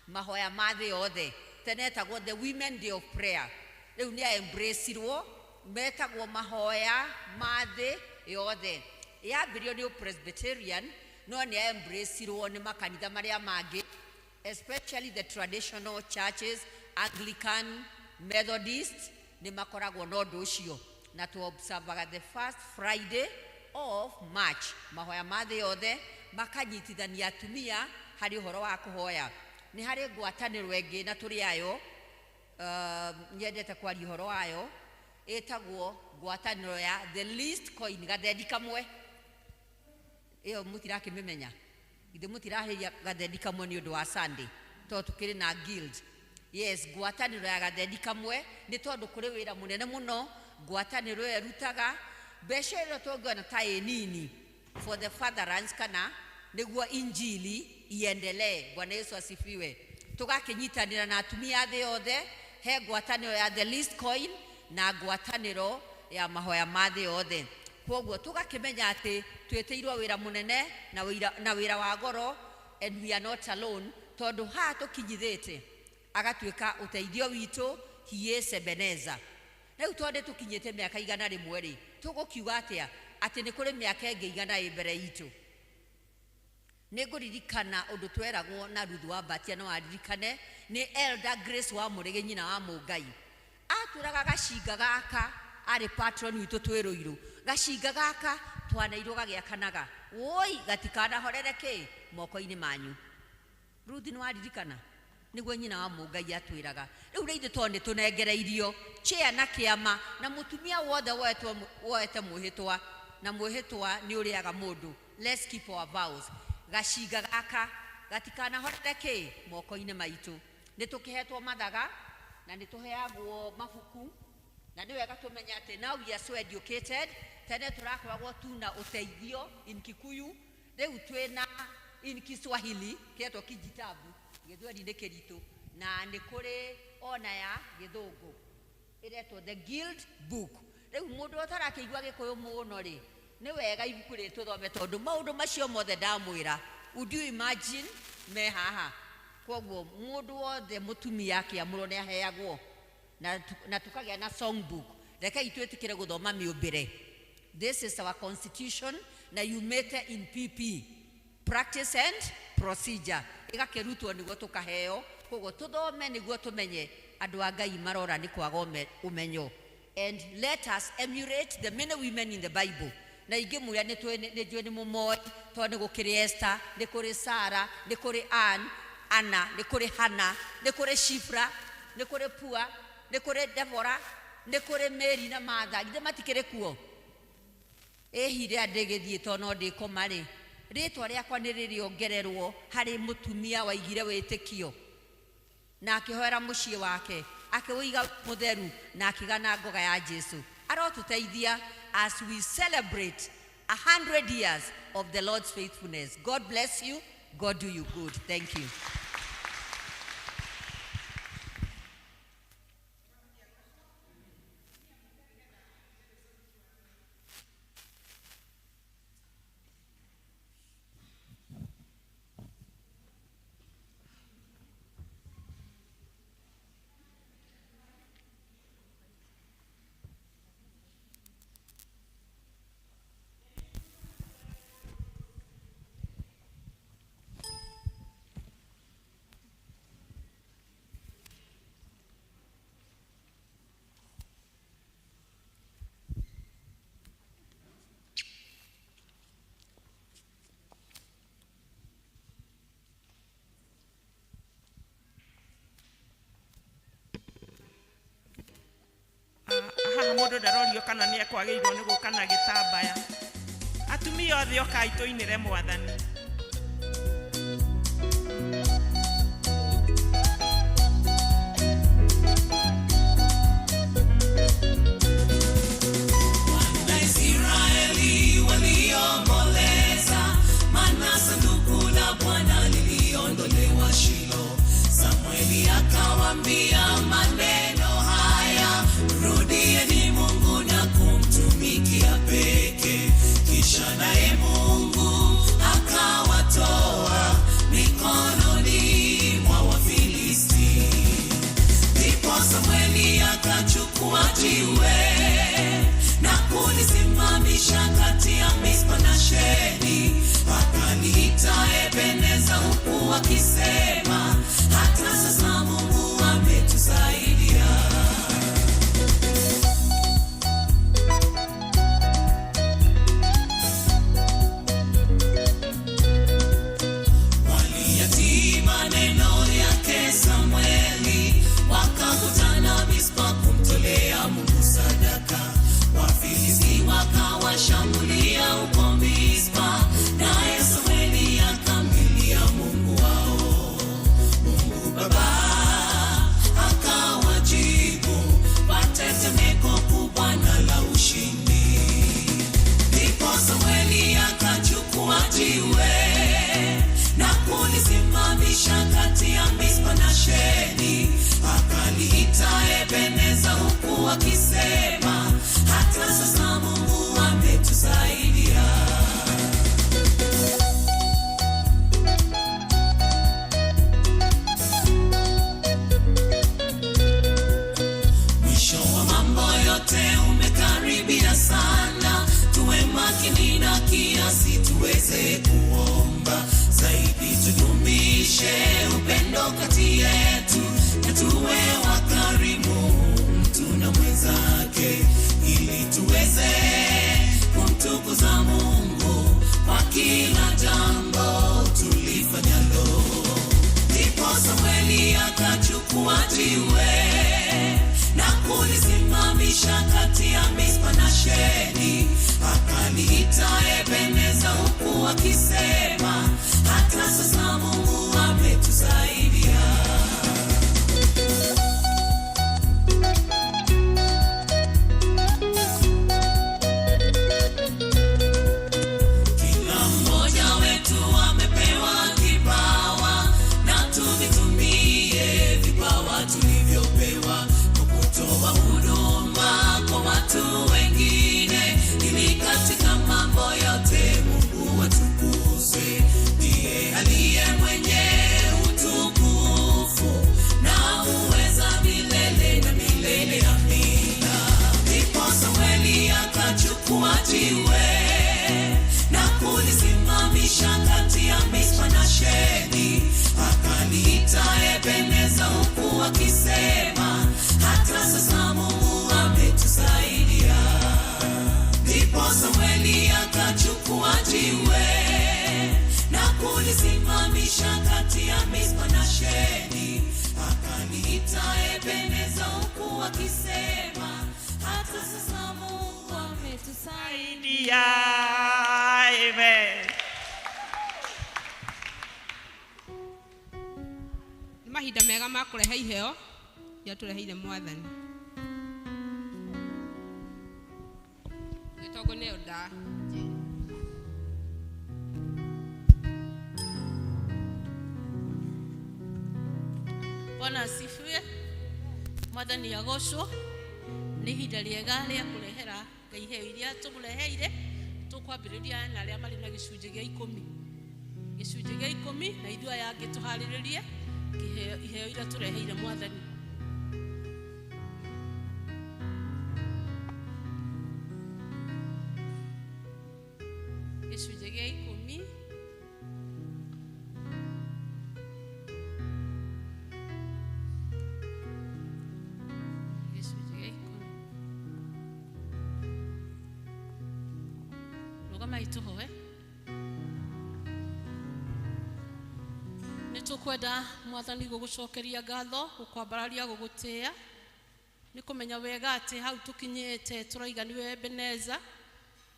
mahoya mathe yothe tenetagwo the Women Day of Prayer. Riu ni embraceirwo metagwo mahoya mathe yothe yambirio ni Presbyterian no ni embraceirwo ni makanitha maria mangi especially the traditional churches Anglican, Methodist ni makoragwo no ndu ucio na tu observaga the first Friday of March mahoya mathe yothe makanyitithania atumia hari uhoro wa kuhoya. Ni hari ngwataniro engi na turi ayo nyendete kwari uhoro wayo etagwo ngwataniro ya the least coin gathendi kamwe iyo mutirakimemenya ithe mutirahiria gathendi kamwe ni undu wa Sunday to tukiri na guild. Yes, ngwataniro ya gathendi kamwe ni tondu kuri wira munene muno ngwataniro erutaga besha iro tongana ta nini for the fatherlands kana niguo injili iendelee. Bwana Yesu asifiwe. Tugakinyitanira na atumia the yothe he ngwataniro ya the least coin na ngwataniro ya mahoya mathe yothe koguo tugakimenya ati tweteirwo wira munene na wira wa goro and we are not alone tondu ha tukinyithite agatuika uteithio witu he is Ebenezer. Riu twende tukinyite miaka igana rimwe ri tugukiuga atia ati ni kuri miaka ingi igana imbere itu. Ni nguririkana undu tweragwo na Ruthu wa Batia no aririkane ni Elder Grace wa Murege nyina wa Mungai aturaga gacinga gaka ari patron witu twiruiru gacinga gaka twana iroga gya kanaga oi gatikana horereke moko-ini manyu. Ruthi no aririkana niguo nyina wa Mungai atwiraga riu reithe tone tunengereirio chia na kiama na mutumia wothe woete muhitwa na muhitwa ni uriaga mundu. Let's keep our vows. Gashiga gaka gatikana horereke moko-ini maitu. Nitukihetwo mathaga na nituheagwo mabuku na ni wega tumenya ati now we are so educated. Tene turakoragwo tuna uteithio in Kikuyu, riu twina in Kiswahili kietwo kijitabu githweri ni kirito na ni kuri ona ya githungu iretwo the Guild Book. Riu mundu utarakigwa Gikuyu muno ri ni wega ibuku ri tuthome tondu maundu macio mothe ndamwira. Would you imagine me haha kwoguo mundu wothe mutumia yake amuro ni aheagwo na tukagia na songbook. Reka itwetikire guthoma miumbire. This is our constitution na yumete in PP, practice and procedure. Igakirutwo niguo tukaheo kwoguo tuthome niguo tumenye andu a Ngai marora ni kwaga umenyo. And let us emulate the men and women in the Bible. Na ingi muya ni jwe ni mumoi to ni gukiri Esther, ni kuri Sarah, ni kuri Anna, ni kuri Hannah, ni kuri Shifra, ni kuri Pua, ni kuri Deborah, ni kuri Mary na Martha. Ithe matikire kuo ehire andegethie tono ndikoma ri ritwa riakwa ni ririongererwo hari mutumia waigire witikio na akihoera mucii wake akiwiga mutheru na akigana ngoga ya Jesu. Arotuteithia as we celebrate 100 years of the Lord's faithfulness. God bless you. God do you good. Thank you. Haha mundu ndarorio kana ni akwagirwo ni gukana gitambaya. Atumia othe okai tuinire Mwathani. Israeli waliomboleza, maana sanduku la Bwana liliondolewa Shilo. Samueli akawaambia maneno haya, rudieni Mungu na kumtumikia peke. Kisha naye Mungu akawatoa mikononi mwa Wafilisti. Ndipo Samueli akachukua jiwe na kulisimamisha kati ya Mispa na Sheni, akaliita Ebeneza, huku akisema, hata sasa Mungu ametusaidia. Waliyatii maneno yake Samueli, wakakutana Mispa kumtolea Mungu sadaka. Wafilisti wakawashambulia huko Mispa, naye Samueli akamlilia Mungu wao. Mungu Baba akawajibu kwa tetemeko kubwa na la ushindi. Ndipo Samueli akachukua jiwe na kulisimamisha kati ya Mispa na Sheni, akaliita Ebeneza, huku akisema, hata sasa Mungu ametusaidia. Mwisho wa mambo yote umekaribia sana, tuwe makini na kiasi tuweze kuomba zaidi. Tudumishe upendo kati yetu na tuwe wakarimu mtu na mwenzake, ili tuweze kumtukuza kumtukuza Mungu kwa kila jambo tulifanyalo. Ndipo Samweli akachukua jiwe na kulisimamisha kati ya Mispa na Sheni, akaliita Ebeneza, huku akisema, hata sasa Mungu ametusaidia. Kila mmoja wetu amepewa kipawa, na tuvitumie vipawa tulivyopewa kutoa huduma kwa watu wengine, ili katika mambo yote Mungu atukuzwe. Ndiye aliye mwenye utukufu na uweza milele na milele. Amina. Ndipo Samweli akachukua jiwe na kulisimamisha kati ya Mispa na Sheni, akaliita Ebeneza, huku akisema, hata sasa Mungu ametusaidia. Ndipo Samweli akachukua jiwe na kulisimamisha kati ya Mispa na Sheni, akaliita Ebeneza, huku akisema, hata sasa Mungu ametusaidia. Amen. Nĩ mahinda mega ma kũrehe iheo iria tũreheire Mwathani. Gĩtongo nĩ nda. Bwana asifiwe. Mwathani agocwo. Nĩ ihinda rĩega rĩa kũrehera Ngai iheo iria tũmũreheire. Tũkwambĩrĩria na arĩa marĩ na gĩcunjĩ gĩa 10. Gĩcunjĩ gĩa 10 na ithuĩ aya angĩ tũharĩrĩrie iheo iria tũreheire Mwathani. Gĩcunjĩ gĩa 10. Gĩcunjĩ gĩa 10. Rũgamai tũhoe. Nĩtũkwenda Mwathani gũgũcokeria ngatho, gũkwambararia, gũgũtĩĩa. Nĩ kũmenya wega atĩ hau tũkinyĩte tũraiga nĩwe Ebeneza,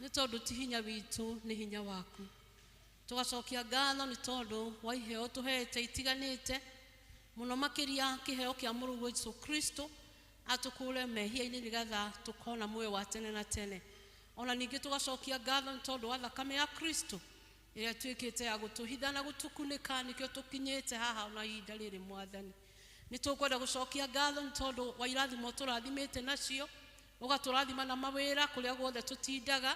nĩ tondũ ti hinya witũ, nĩ hinya waku. Tũgacokia ngatho nĩ tondũ wa iheo tũhete itiganĩte, mũno makĩria kĩheo kĩa Mũrũgũ Jesũ Kristo atũkũre mehia-inĩ nĩgetha tũkona muoyo wa tene na tene. Ona ningĩ tũgacokia ngatho nĩ tondũ wa thakame ya Kristo ĩrĩa tuĩkĩte ya gũtũhitha na gũtũkunĩka, nĩkĩo tũkinyĩte haha na ihinda rĩrĩ Mwathani. Nĩ tũkwenda gũcokia ngatho nĩ tondũ wa irathimo tũrathimĩte nacio, ũgatũrathima na mawĩra kũrĩa guothe tũtindaga,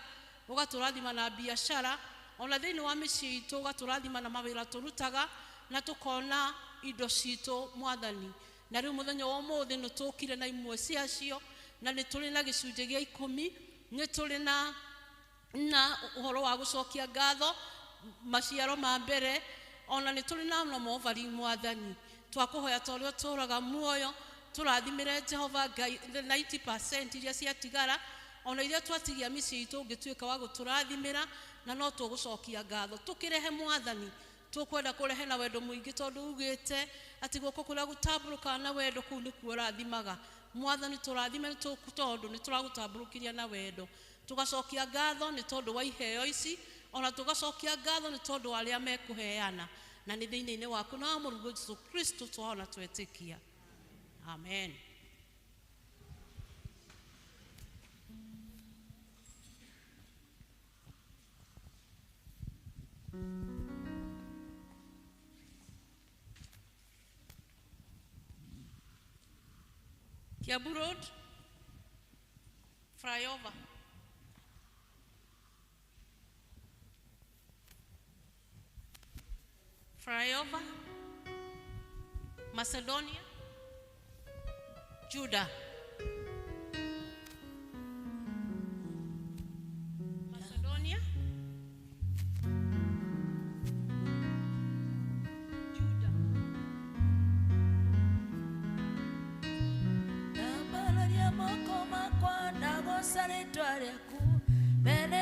ũgatũrathima na biacara, ona thĩinĩ wa mĩciĩ itũ ũgatũrathima na mawĩra tũrutaga, na tũkona indo citũ Mwathani. Na rĩu mũthenya wa ũmũthĩ nĩ tũkire na imwe ciacio, na nĩ tũrĩ na gĩcunjĩ gĩa 10, nĩ tũrĩ na ũhoro wa gũcokia ngatho, maciaro ma mbere, ona nĩ tũrĩ na movari Mwathani. Twakũhoya ta ũrĩa ũtũũraga muoyo, tũrathimĩre Jehova Ngai 90% iria ciatigara, ona iria twatigia mĩciĩ itũ ũngĩtuĩka wa gũtũrathimĩra, na no tũgũcokia ngatho. Tũkĩrehe Mwathani, tũkwenda kũrehe na wendo mũingĩ tondũ ugĩte atĩ guoko kũrĩa gũtambũrũkaga na wendo kũu nĩkuo ũrathimaga. Mwathani tũrathime tondũ nĩ tũragũtambũrũkĩria na wendo. Tũgacokia ngatho nĩ tondũ wa iheo ici, ona tũgacokia ngatho nĩ tondũ wa arĩa mekũheana, na nĩ thĩinĩ-inĩ waku na wa Mũrũgũ Jesũ Kristo twahona twetĩkia. Amen. Kiambu Road, flyover. Flyover, Macedonia, Judah. Macedonia, Judah. Nambalaria moko makwa ndagocana rĩtwa rĩaku mbere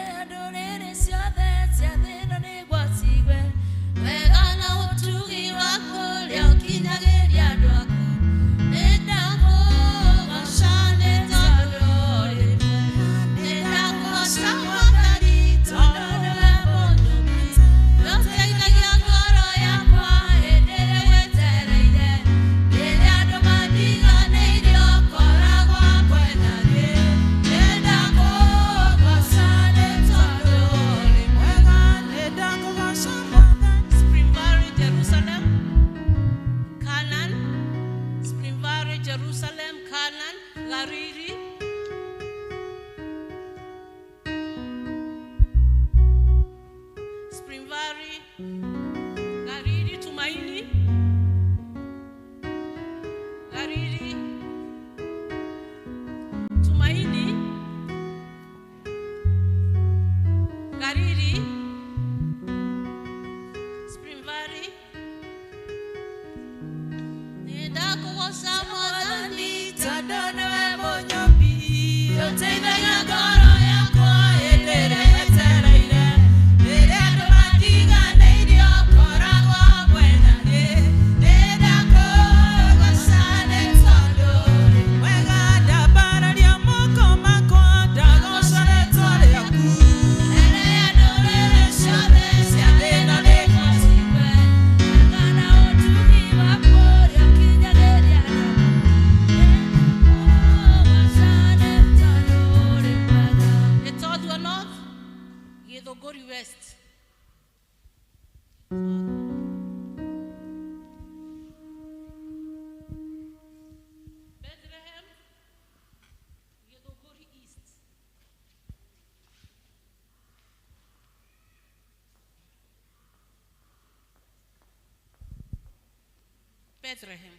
Bethlehem,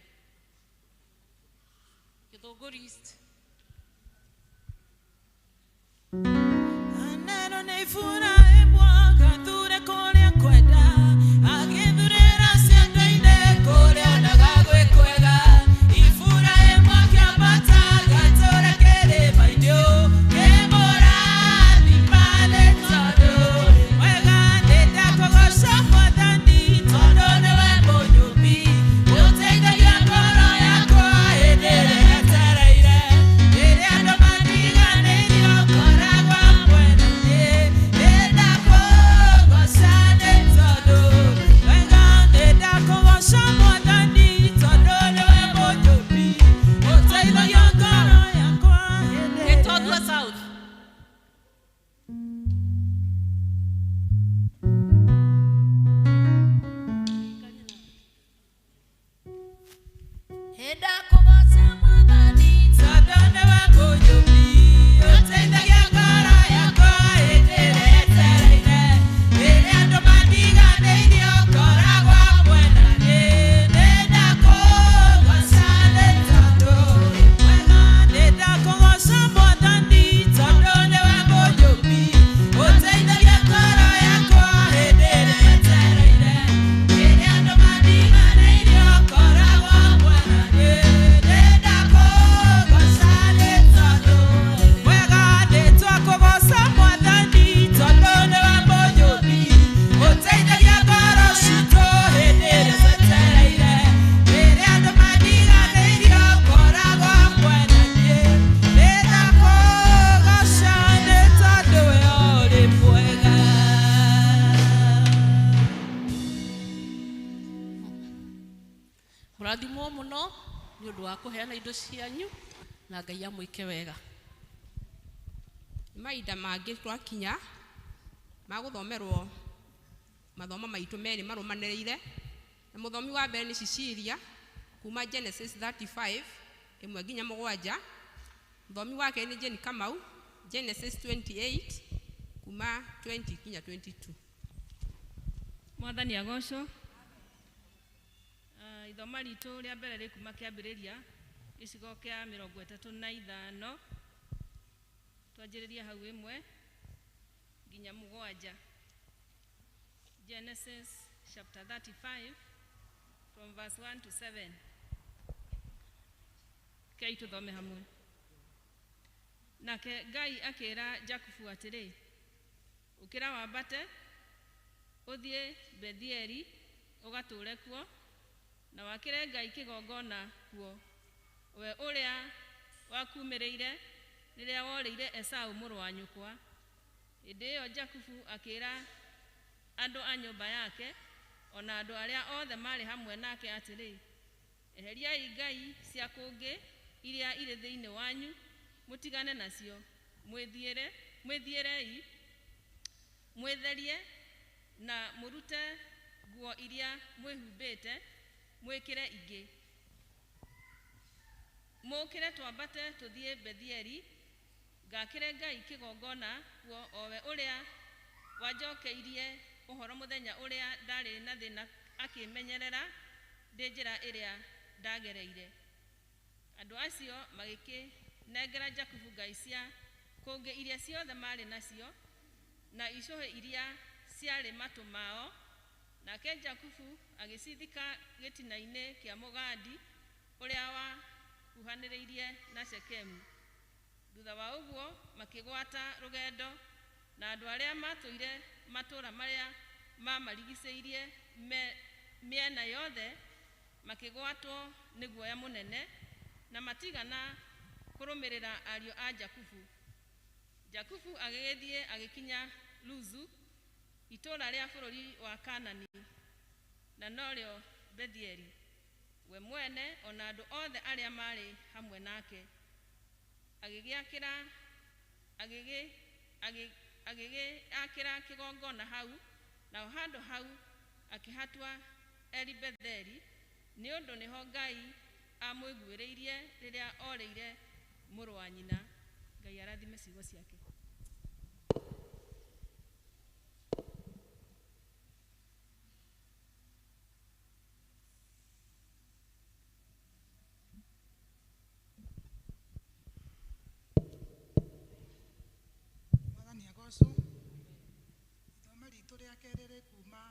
Githunguri East. Anero nei fura e buaga dure kore kweda agethurira cianda ine kore onagago ekwega ifura e mwaka bataga tora kere maidio kemora nimale todo wega ndeta kogosha fadani todo ne webonyubi utega ya ngoro yako edere tereire ere ando maniga ne yokora Murathimwo muno ni undu wa kuheana indo cianyu na Ngai amwike wega. Maida mangi twakinya maguthomerwo mathoma maitu meri marumaniriire na muthomi wa mbere ni Cecilia kuma Genesis 35 imwe nginya mugwanja. Muthomi wake ni Jane Kamau Genesis 28 kuma 20 nginya 22. Mwathani agocwo. Ithoma ritu ria mbere ri kuma kiambiriria gicigo kia 35 twanjiriria hau imwe nginya mugwanja. Genesis chapter 35 from verse 1 to 7. Kai tuthome hamwe. Nake Ngai akira Jakubu atiri, ukira wambate uthie Bethieli ugatũre kuo na wakire Ngai kĩgongona kuo we ũrĩa wakumĩrĩire rĩrĩa worĩire Esau mũrũ wa nyũkwa. Hĩndĩ ĩyo Jakubu akĩra andũ a nyũmba yake ona andũ arĩa othe marĩ hamwe nake atĩrĩ, eheriai ngai cia kũngĩ iria irĩ thĩinĩ wanyu, mũtigane nacio, mwĩthierei, mwĩtherie na mũrute nguo iria mwĩhumbĩte, mwĩkĩre ingĩ. Mũkĩre twambate tũthiĩ Bethieli, ngakĩre Ngai kĩgongona kuo o we ũrĩa wanjokeirie ũhoro mũthenya ũrĩa ndarĩ na thĩna akĩmenyerera ndĩ njĩra ĩrĩa ndagereire. Andũ acio magĩkĩnengera Jakubu ngai cia kũngĩ iria ciothe marĩ nacio na icũhĩ iria ciarĩ matũ mao, nake Jakubu agĩcithika gĩtina-inĩ kĩa mũgandi ũrĩa wakuhanĩrĩirie na Shekemu. Thutha wa ũguo makĩgwata rũgendo na andũ arĩa matũire matũra marĩa mamarigicĩirie mĩena yothe makĩgwatwo nĩ guoya mũnene na matigana kũrũmĩrĩra ariũ a Jakubu. Jakubu agĩgĩthiĩ agĩkinya Luzu, itũra rĩa bũrũri wa Kanani, na norĩo Bethieli, we mwene ona andũ othe arĩa marĩ hamwe nake. Agĩgĩakĩra kĩgongona hau, na handũ hau akĩhatua Eli Betheli, nĩ ũndũ nĩho Ngai amwĩguĩrĩirie rĩrĩa orĩire mũrũ wa nyina. Ngai arathime ciugo ciake. Mwathani agocwo. Ithoma ritũ rĩa kerĩ rĩ kuma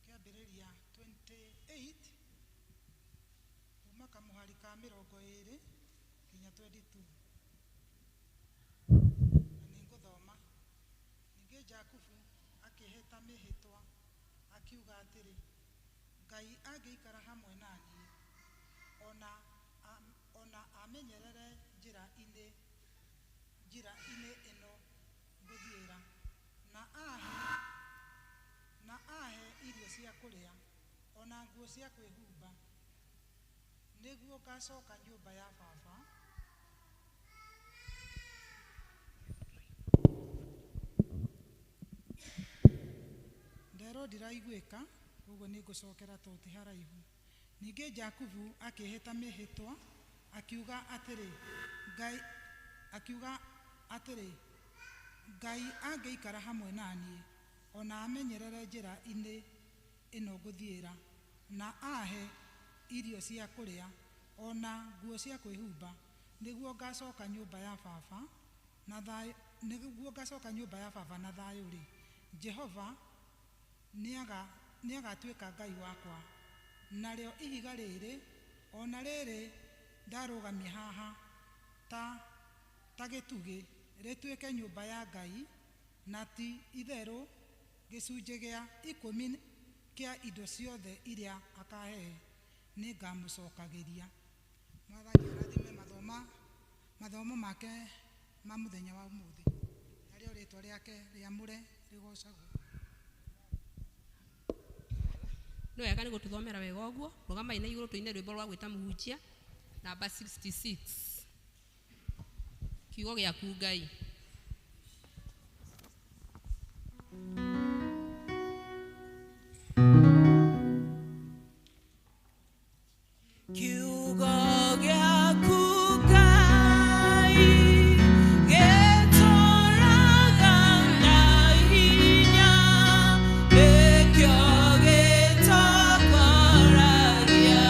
kĩambĩrĩria 28 kuma kamũhari ka 20 nginya 22. Na nĩngũthoma. Ningĩ Jakubu akĩhĩta mĩhĩtwa akiuga atĩrĩ, Ngai angĩikara hamwe naniĩ ona amenyerere njĩra-inĩ ĩno ngũthiĩra, na ahe irio cia kũrĩa ona nguo cia kwĩhumba, nĩguo ngacoka nyũmba ya baba nderwo ndiraiguĩka, ũguo nĩngũcokera to ti haraihu. Ningĩ Jakubu akĩhĩta mĩhĩtwa akiuga atĩrĩ, Ngai angĩikara hamwe naniĩ ona amenyerere njĩra-inĩ ĩno ngũthiĩra, na ahe irio cia kũrĩa ona nguo cia kwĩhumba, nĩguo ngacoka nyũmba ya baba na thayũ-rĩ, Jehova nĩagatuĩka Ngai wakwa, narĩo ihiga rĩrĩ ona rĩrĩ ndarũgamia haha ta gĩtugĩ rĩtuĩke nyũmba ya Ngai, na ti itherũ gĩcunjĩ gĩa 10 kĩa indo ciothe iria akahe nĩngamũcokagĩria. Mwathani arathime mathomo make ma mũthenya wa ũmũthĩ, narĩo rĩtwa rĩake rĩamũre rĩgocagwo. Nĩ wega nĩ gũtũthomera wega ũguo. Rũgama-inĩ igũrũ tũine rwĩmbo rwa gwĩta mũhunjia namba 66, kiugo gĩaku Ngai. Kiugo gĩaku Ngai gĩtũũraga na hinya, nĩkĩo gĩtongoragia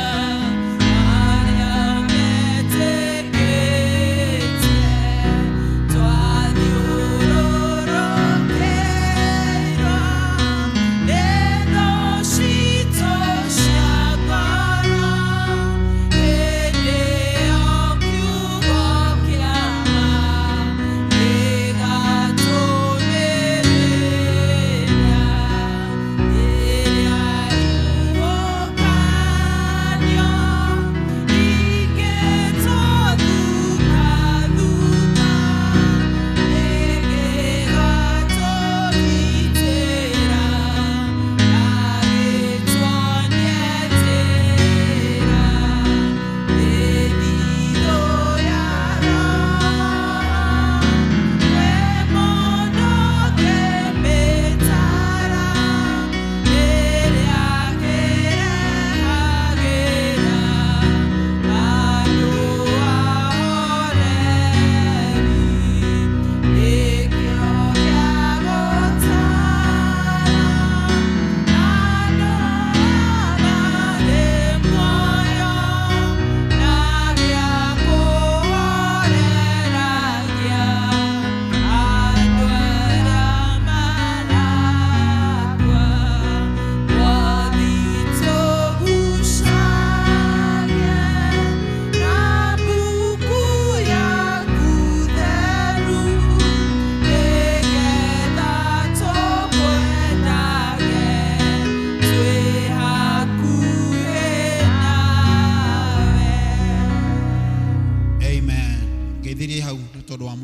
arĩa metĩkĩtie.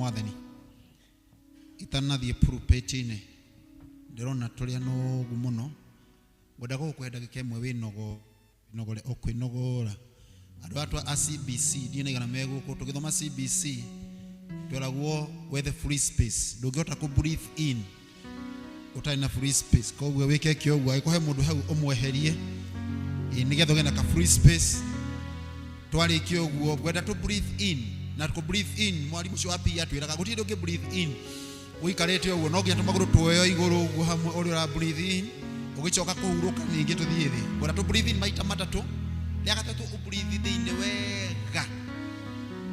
mwathani itanathie pulpit-inĩ ndirona tũrĩa nogu mũno ngwenda gũkwenda gĩkemwe wĩnogore ũkwĩnogora andũ atwa a CBC ndiĩ naigana megũkũ tũgĩthoma CBC tweragwo wethe free space ndũngĩhota kũ breathe in ũtarĩ na free space koguo wĩke kĩoguo agĩkũhe mũndũ hau ũmweherie nĩgetha ũgĩe na ka free space twarĩkia ũguo ngwenda tũ breathe in na tũ breathe in mwarimũ ũcio wa PE atwĩraga gũtirĩ ũngĩ breathe in ũikarĩte ũguo no nginya tũmagũrũ tuoyo igũrũ ũguo hamwe ũrĩa ũra breathe in ũgĩcoka kũhurũka ningĩ tũthiĩ thĩ ngwenda tũ breathe in maita matatũ rĩa gatatũ ũ breathe thĩinĩ wega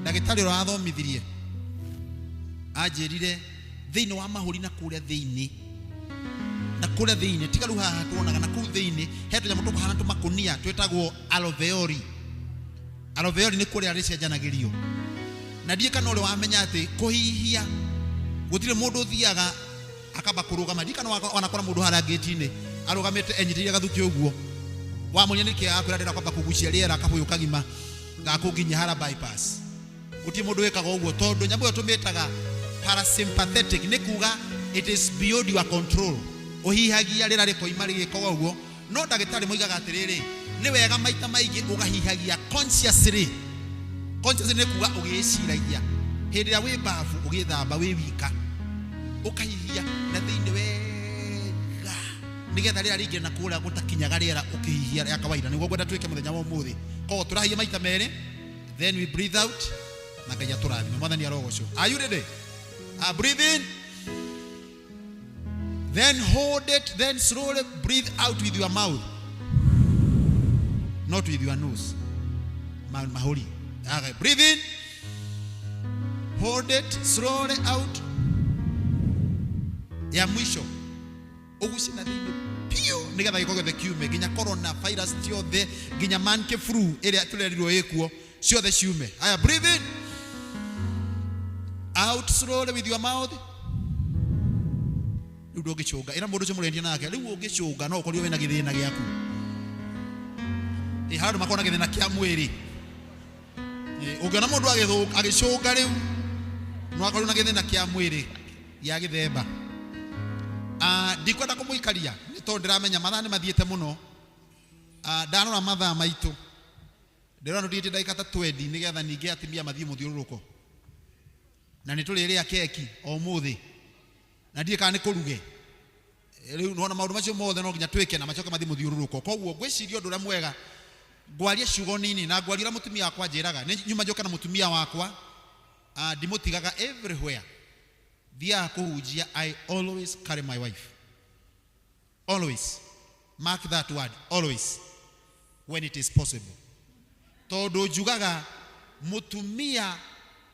ndagĩtarĩ ũrĩa wathomithirie anjĩrire thĩinĩ wa mahũri na kũrĩa thĩinĩ tiga rĩu haha tuonaga na kũu thĩinĩ he tũnyamũ tũkũhana tũmakũnia twĩtagwo alveoli nĩ kũrĩa rĩcenjanagĩrio na ndiĩ kana ũrĩa wamenya atĩ kũhihia gũtirĩ mũndũ ũthiaga akamba kũrũgama ndiĩ kana wanakora mũndũ harĩa gate-inĩ arũgamĩte enyitĩire gathuki ũguo wamũnia nĩkĩ akwĩra ndĩra kwamba kũgucia rĩera akabũyũ kagima gakũnginya hara bypass gũtirĩ mũndũ wĩkaga ũguo tondũ nyamũ ĩyo tũmĩtaga parasympathetic nĩ kuga it is beyond your control ũhihagia rĩera rĩkoima rĩgĩkoga ũguo no ndagĩtarĩ moigaga atĩrĩrĩ nĩ wega maita maingĩ ũgahihagia consciously nĩ kuga ũgĩĩciragia hĩndĩ ĩrĩa wĩ mbafu ũgĩthamba wĩ wika ũkahihia na thĩinĩ wega nĩgetha rĩera rĩingĩ na kũrĩa gũtakinyaga rĩera ũkĩhihia rĩa kawaida nĩguo ngwenda twĩke mũthenya wa ũmũthĩ koguo tũrahihia maita merĩ then we breathe out na Ngai atũrathime mwathani arogocwo. Are you ready? Breathe in, then hold it, then slowly breathe out with your mouth, not with your nose. Mahori. Okay, breathe in, hold it, slowly out. Ya mwisho uguci na thĩinĩ piu nĩgetha gĩkogothe kiume nginya corona virus ciothe nginya manke flu ĩrĩa tũrerirwo ĩkuo ciothe ciume. Aya, breathe in, out slowly with your mouth. Rĩu ndũngĩcũnga ĩra mũndũ ũcio mũrendia nake rĩu ũngĩcũnga no ũkorirwo wĩna gĩthĩna gĩaku handũ makona gĩthĩna kĩa mwĩrĩ ũngĩona mũndũ agĩcũnga rĩu no akorirwo na gĩthĩna kĩa mwĩrĩ gĩa gĩthemba. Ndikwenda kũmũikaria nĩ tondũ ndĩramenya mathaa nĩ mathiĩte mũno. Ndanora mathaa maitũ ndĩrona tũthiĩte ndagĩka ta 20 nĩgetha ningĩ atimia mathiĩ mũthiũrũrũko na nĩ tũrĩrĩa keki o mũthĩ na ndiĩ kana nĩ kũruge rĩu nona maũndũ macio mothe no nginya twĩke na macoke mathiĩ mũthiũrũrũko. Koguo ngwĩciria ũndũ ũrĩa mwega ngwaria ciugo nini na ngwaria ũrĩa mũtumia wakwa njĩraga nĩ nyuma njoka na mũtumia wakwa ndimũtigaga everywhere thiaga kũhunjia. I always carry my wife, always mark that word, always when it is possible. Tondũ njugaga mũtumia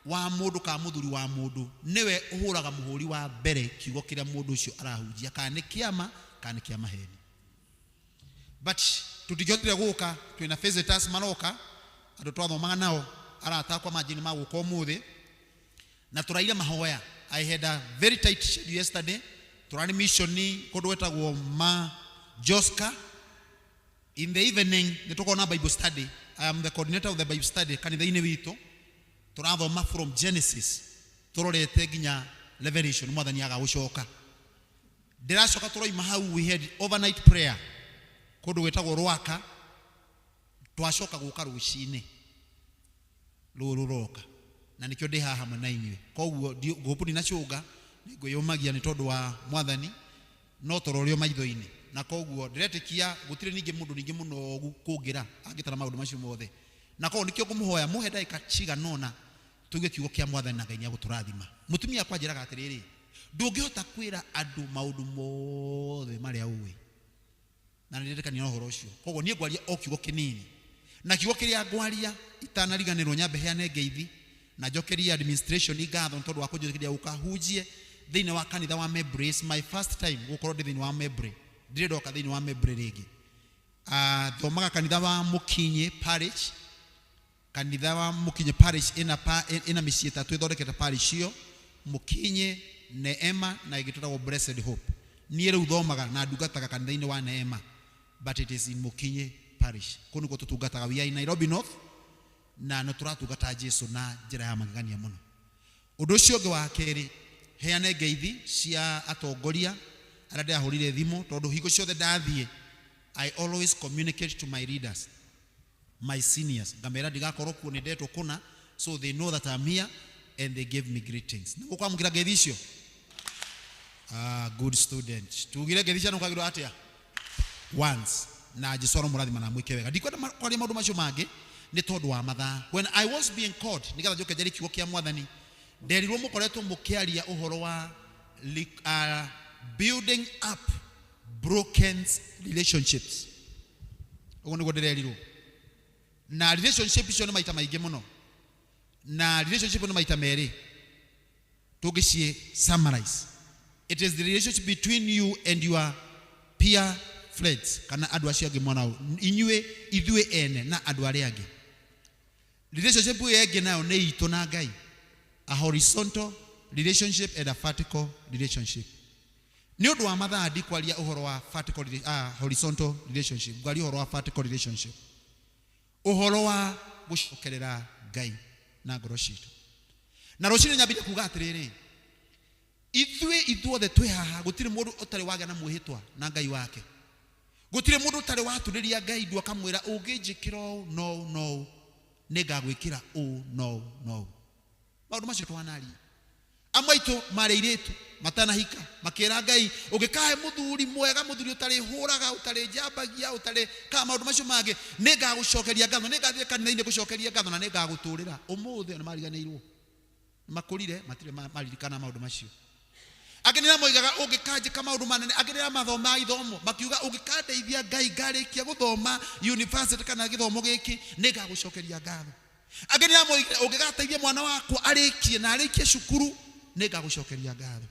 wa mũndũ ka mũthuri wa mũndũ niwe ũhũraga mũhũri wa mbere kiugo kĩrĩa mũndũ ũcio arahunjia kana nĩ kĩama kana nĩ kĩa maheni. But tũtingĩhotire gũka twĩna visitors maroka andũ twathomaga nao aratakwa manjini ma gũka ũmũthĩ na tũraire mahoya. I had a very tight schedule yesterday. Turani mission kũndũ wetagwo Joska. In the evening nĩtũkorwo na Bible study. I am the coordinator of the Bible study kanitha-inĩ witũ. Tũrathoma from Genesis tũrorete nginya Revelation mwathani agagũcoka. Ndĩracoka tũroima hau we had overnight prayer kũndũ wetagwo Rwaka. Twacoka gũka rũcinĩ rũroka na nikio ndĩ haha hamwe na inyuĩ. Koguo ngũpuni na cũnga nĩngwĩyũmagia nĩ tondũ wa mwathani no tũrorio maitho-inĩ na koguo ndĩretĩkia gũtirĩ ningĩ mũndũ ningĩ mũno kũngĩra angĩtara maũndũ macio mothe na koguo nikio ngũmũhoya mũhe ndagĩka ciganona tuge kiugo kĩa mwathani na Ngai nĩagũtũrathima. Mũtumia akwa njĩraga atĩrĩrĩ ndũngĩhota kwĩra andũ maũndũ mothe marĩa ũĩ na nĩndĩrĩkania na ũhoro ũcio. Koguo niĩ ngwaria o kiugo kĩnini na kiugo kĩrĩa ngwaria itanariganĩrwo nyambe heane ngeithi na njokeria administration igatho nĩ tondũ wa kũnjĩtĩkĩria gũkahunjie thĩinĩ wa kanitha wa Mebre. It's my first time gũkorwo ndĩ thĩinĩ wa Mebre, ndirĩ ndoka thĩinĩ wa Mebre rĩngĩ. Thomaga kanitha wa Mũkinyi Parish. Kanitha wa Mũkinyi Parish ina mĩciĩ ĩtatũ ĩthondekete parish ĩyo, Mũkinyi, Neema na ĩngĩ ĩtagwo Blessed Hope. Niĩ rĩu thomaga na ndungataga kanitha-inĩ wa Neema, but it is in Mũkinyi Parish. Kũu nĩkuo tũtungataga. We are in Nairobi North na no turatungata Jesu na njĩra ya magegania mũno. Undu ucio ungi wa keri heane ngeithi cia atongoria ara ndahurire thimu tondu hingo ciothe ndathie I always communicate to my leaders, my seniors. Ngamera ndigakorwo kuo ni ndetwo kuna, so they know that I'm here and they give me greetings. Nigukwamukira ngeithi icio? Good student. Tugire ngeithi cia nukagirwo atia once na jisoro murathima na mwike wega. Ndikwenda kwaria maundu macio mangi ni tondu wa mathaa. When I was being called nigetha njoke njari kiugo kia mwathani, nderirwo mukoretwo mukiaria uhoro wa building up broken relationships. Ugo niguo ndirerirwo. Na relationship icio ni maita maingi muno. Na relationship ni maita meri. Tugicie summarize. It is the relationship between you and your peer friends. Kana andu acio angi mwana inyue ithue ene na andu aria angi. Relationship yengi nayo ni itu na Ngai. A horizontal relationship and a vertical relationship. Ni undu wa mathaa ndi kwaria uhoro wa vertical horizontal relationship. Ngwaria uhoro wa vertical relationship. Uhoro wa gucokerera Ngai na ngoro citu. Na rucini nyambire kuga atiriri, ithuothe twi haha gutire mundu utari wagia na muhitwa na Ngai wake. Gutire mundu utari waturiria Ngai ndu akamwira unginjikira no nigagwikira no. Maundu macio twanari amaitu mareiritu matanahika makira Ngai ugikahe muthuri mwega, muthuri utari huraga, utari jambagia, utari ka maundu macio mage nigagucokeria ngatho, nigathie kanitha-ini gucokeria ngatho na nigaguturira. Umuthe ni mariganirwo makurire matire maririkana maundu macio. Agenera moigaga ungikanje ka maundu manene, agenera mathoma ithomo makiuga ungikadeithia Ngai ngarikia guthoma university kana githomo giki nigagucokeria ngatho. Agenera moigaga ungigateithia mwana wako arikie na arikie cukuru nigagucokeria ngatho.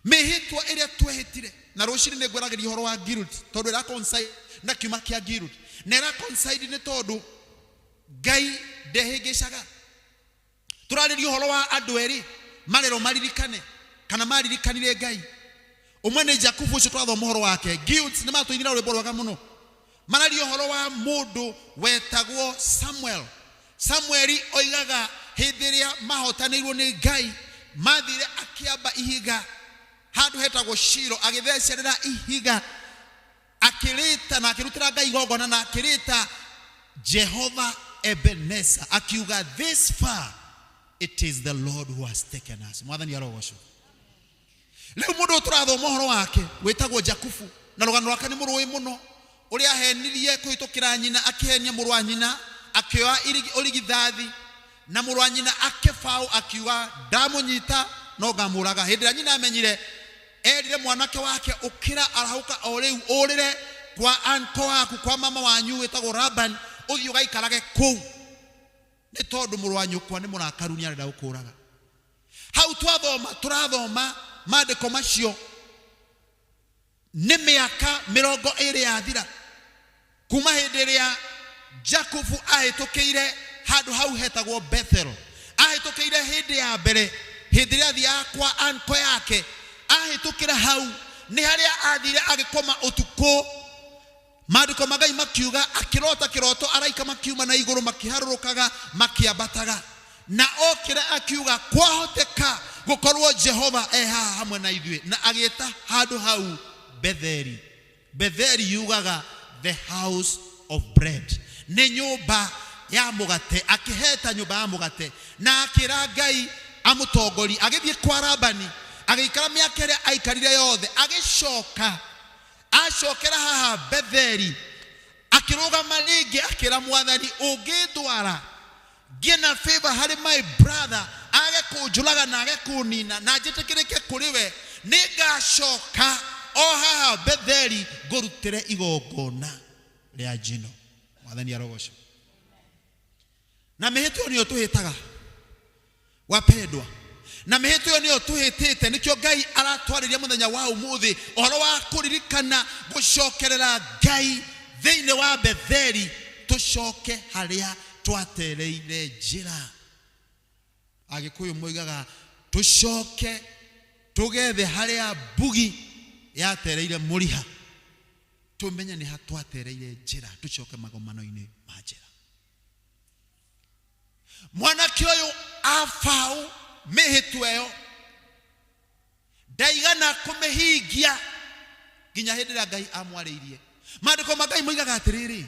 Mihitwa iria twehitire na rucini ni ngwerageria horo wa guilt tondu ira coincide na kiuma kia guilt na ira coincide ni tondu Ngai ndehingicaga. Turariria horo wa andu eri marero maririkane kana maririkanire Ngai. Umwe ni Jakubu ucio twathoma horo wake. Guilt ni matuinira rwimbo rwaga muno. Mararia horo wa mundu wetagwo Samueli oigaga hindi iria mahotanirwo ni Ngai mathire akiamba ihiga handu hetagwo Shilo, agithecera ihiga akirita na akirutira Ngai igongona na akirita Jehovah Ebenezer, akiuga this far it is the Lord who has taken us. Mwathani arogocwo. Leo mundu turathoma horo wake wetagwo Jakubu na rugano rwake ni murui muno uria ahenirie kuhitukira nyina, akihenia muru wa nyina, akioa urigithathi na muru wa nyina akefau, akiuga ndamunyita no ngamuraga. Hindi nyina amenyire erire mwanake wake ukira arahuka oreu urire kwa anko waku, kwa mama wanyu wetagwo Laban, uthio gaikarage kuu ni tondu muru wa nyukwa ni murakaru ni arenda gukuraga. Hau turathoma maandiko macio ni miaka 20 yathira kuma hindi iria Jakubu ahitukiire handu hau hetagwo Bethel. Ahitukiire hindi ya mbere, hindi iria thia kwa anko yake, ahitukira hau ni haria athire agikoma utuko. Maandiko magai makiuga akirota kiroto araika makiuma na iguru makiharurukaga makiambataga, na okira akiuga kwahoteka gukorwo Jehova eha hamwe na ithuĩ, na agieta handu hau Betheli. Betheli yugaga the house of bread, ni nyumba ya mugate, akiheta nyumba ya mugate na akira Ngai amutongori. Agithie kwa Labani agikara miaka iria aikarire yothe, agicoka acokera haha Betheli, akirugama ringi akira Mwathani ungindwara ngie na favor hari my brother, age kunjuraga na age kunina na njitikirike kuri we, nigacoka o haha Betheli ngurutire igongona ria njino. Mwathani arogocwo. Na mihitwo niyo tuhitaga wapendwa, na mihitwo niyo tuhitite, nikio Ngai aratwariria muthenya wa umuthi ohoro wa kuririkana gucokerera Ngai thiini wa Betheli, tucoke haria twatereire njira. Agikuyu moigaga tucoke tugethe haria mbugi yatereire muriha, tumenye ni hatwatereire njira, tucoke magomano-ini ma njira. Mwanake uyu afau mehitweyo ndaigana kumehingia ginya hindira Ngai amwariirie. Maandiko ma Ngai moigaga atiriri,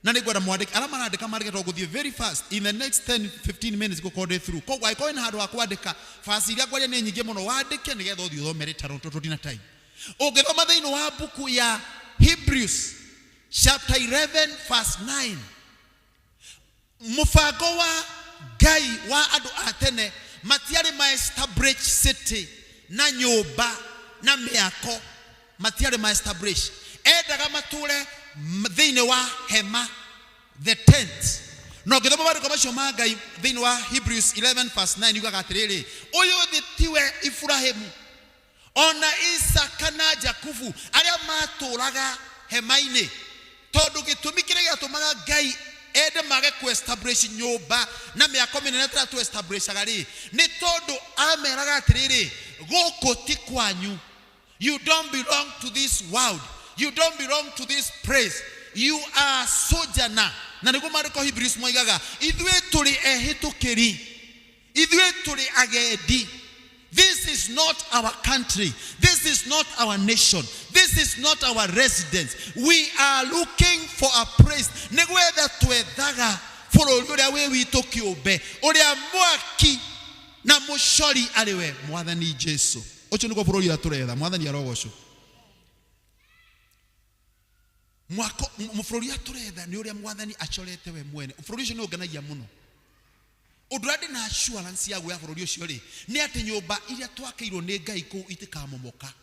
na nĩngwenda mwandĩke arĩa marandĩka marĩke to gũthiĩ very fast in the next 10-15 minutes gũkorwo through. Koguo angĩkorwo na handũ ha kwandĩka basi iria ngwaria nĩ nyingĩ mũno, wandĩke nĩgetha ũthiĩ ũthomere taro tũtũ na time. Ũngĩthoma thĩinĩ wa buku ya Hebrews chapter 11 verse 9, mũbango wa Ngai wa andũ a tene matiarĩ ma establish city na nyũmba na mĩako, matiarĩ ma establish. Endaga matũre thĩinĩ wa hema, the tent. No ngĩthoma maandĩko macio ma Ngai thĩinĩ wa Hebrews 11 verse 9 yugaga atĩrĩrĩ, ũyũ thĩ tiwe Ibrahimu ona Isaka na Jakubu arĩa matũraga hema-inĩ, tondũ gĩtũmi kĩrĩa gĩatũmaga Ngai ende mage ku establish nyũmba na mĩako mĩnene ta tu establishaga rĩ, nĩ tondũ ameraga atĩrĩrĩ, gũkũ ti kwanyu. You don't belong to this world. You don't belong to this place. You are sojourner. Na nĩguo maandĩko Hebrews moigaga, ithuĩ tũrĩ ehĩtũkĩri, ithuĩ tũrĩ agendi. This is not our country. This is not our nation. This is not our residence. We are looking for a place. Nĩgwetha twethaga bũrũri ũrĩa wĩ witũ kĩũmbe, ũrĩa mwaki na mũcori arĩwe Mwathani Jesu. Ũcio nĩguo bũrũri ũrĩa tũretha. Mwathani arogocwo. Bũrũri ũrĩa tũretha nĩ ũrĩa Mwathani acorete we mwene. Bũrũri ũcio nĩ ũngenagia mũno. Ũndũ ũrĩa ndĩna assurance ya gwĩa bũrũri ũcio rĩ, nĩ atĩ nyũmba iria twakĩirwo nĩ Ngai kũu itikamomoka,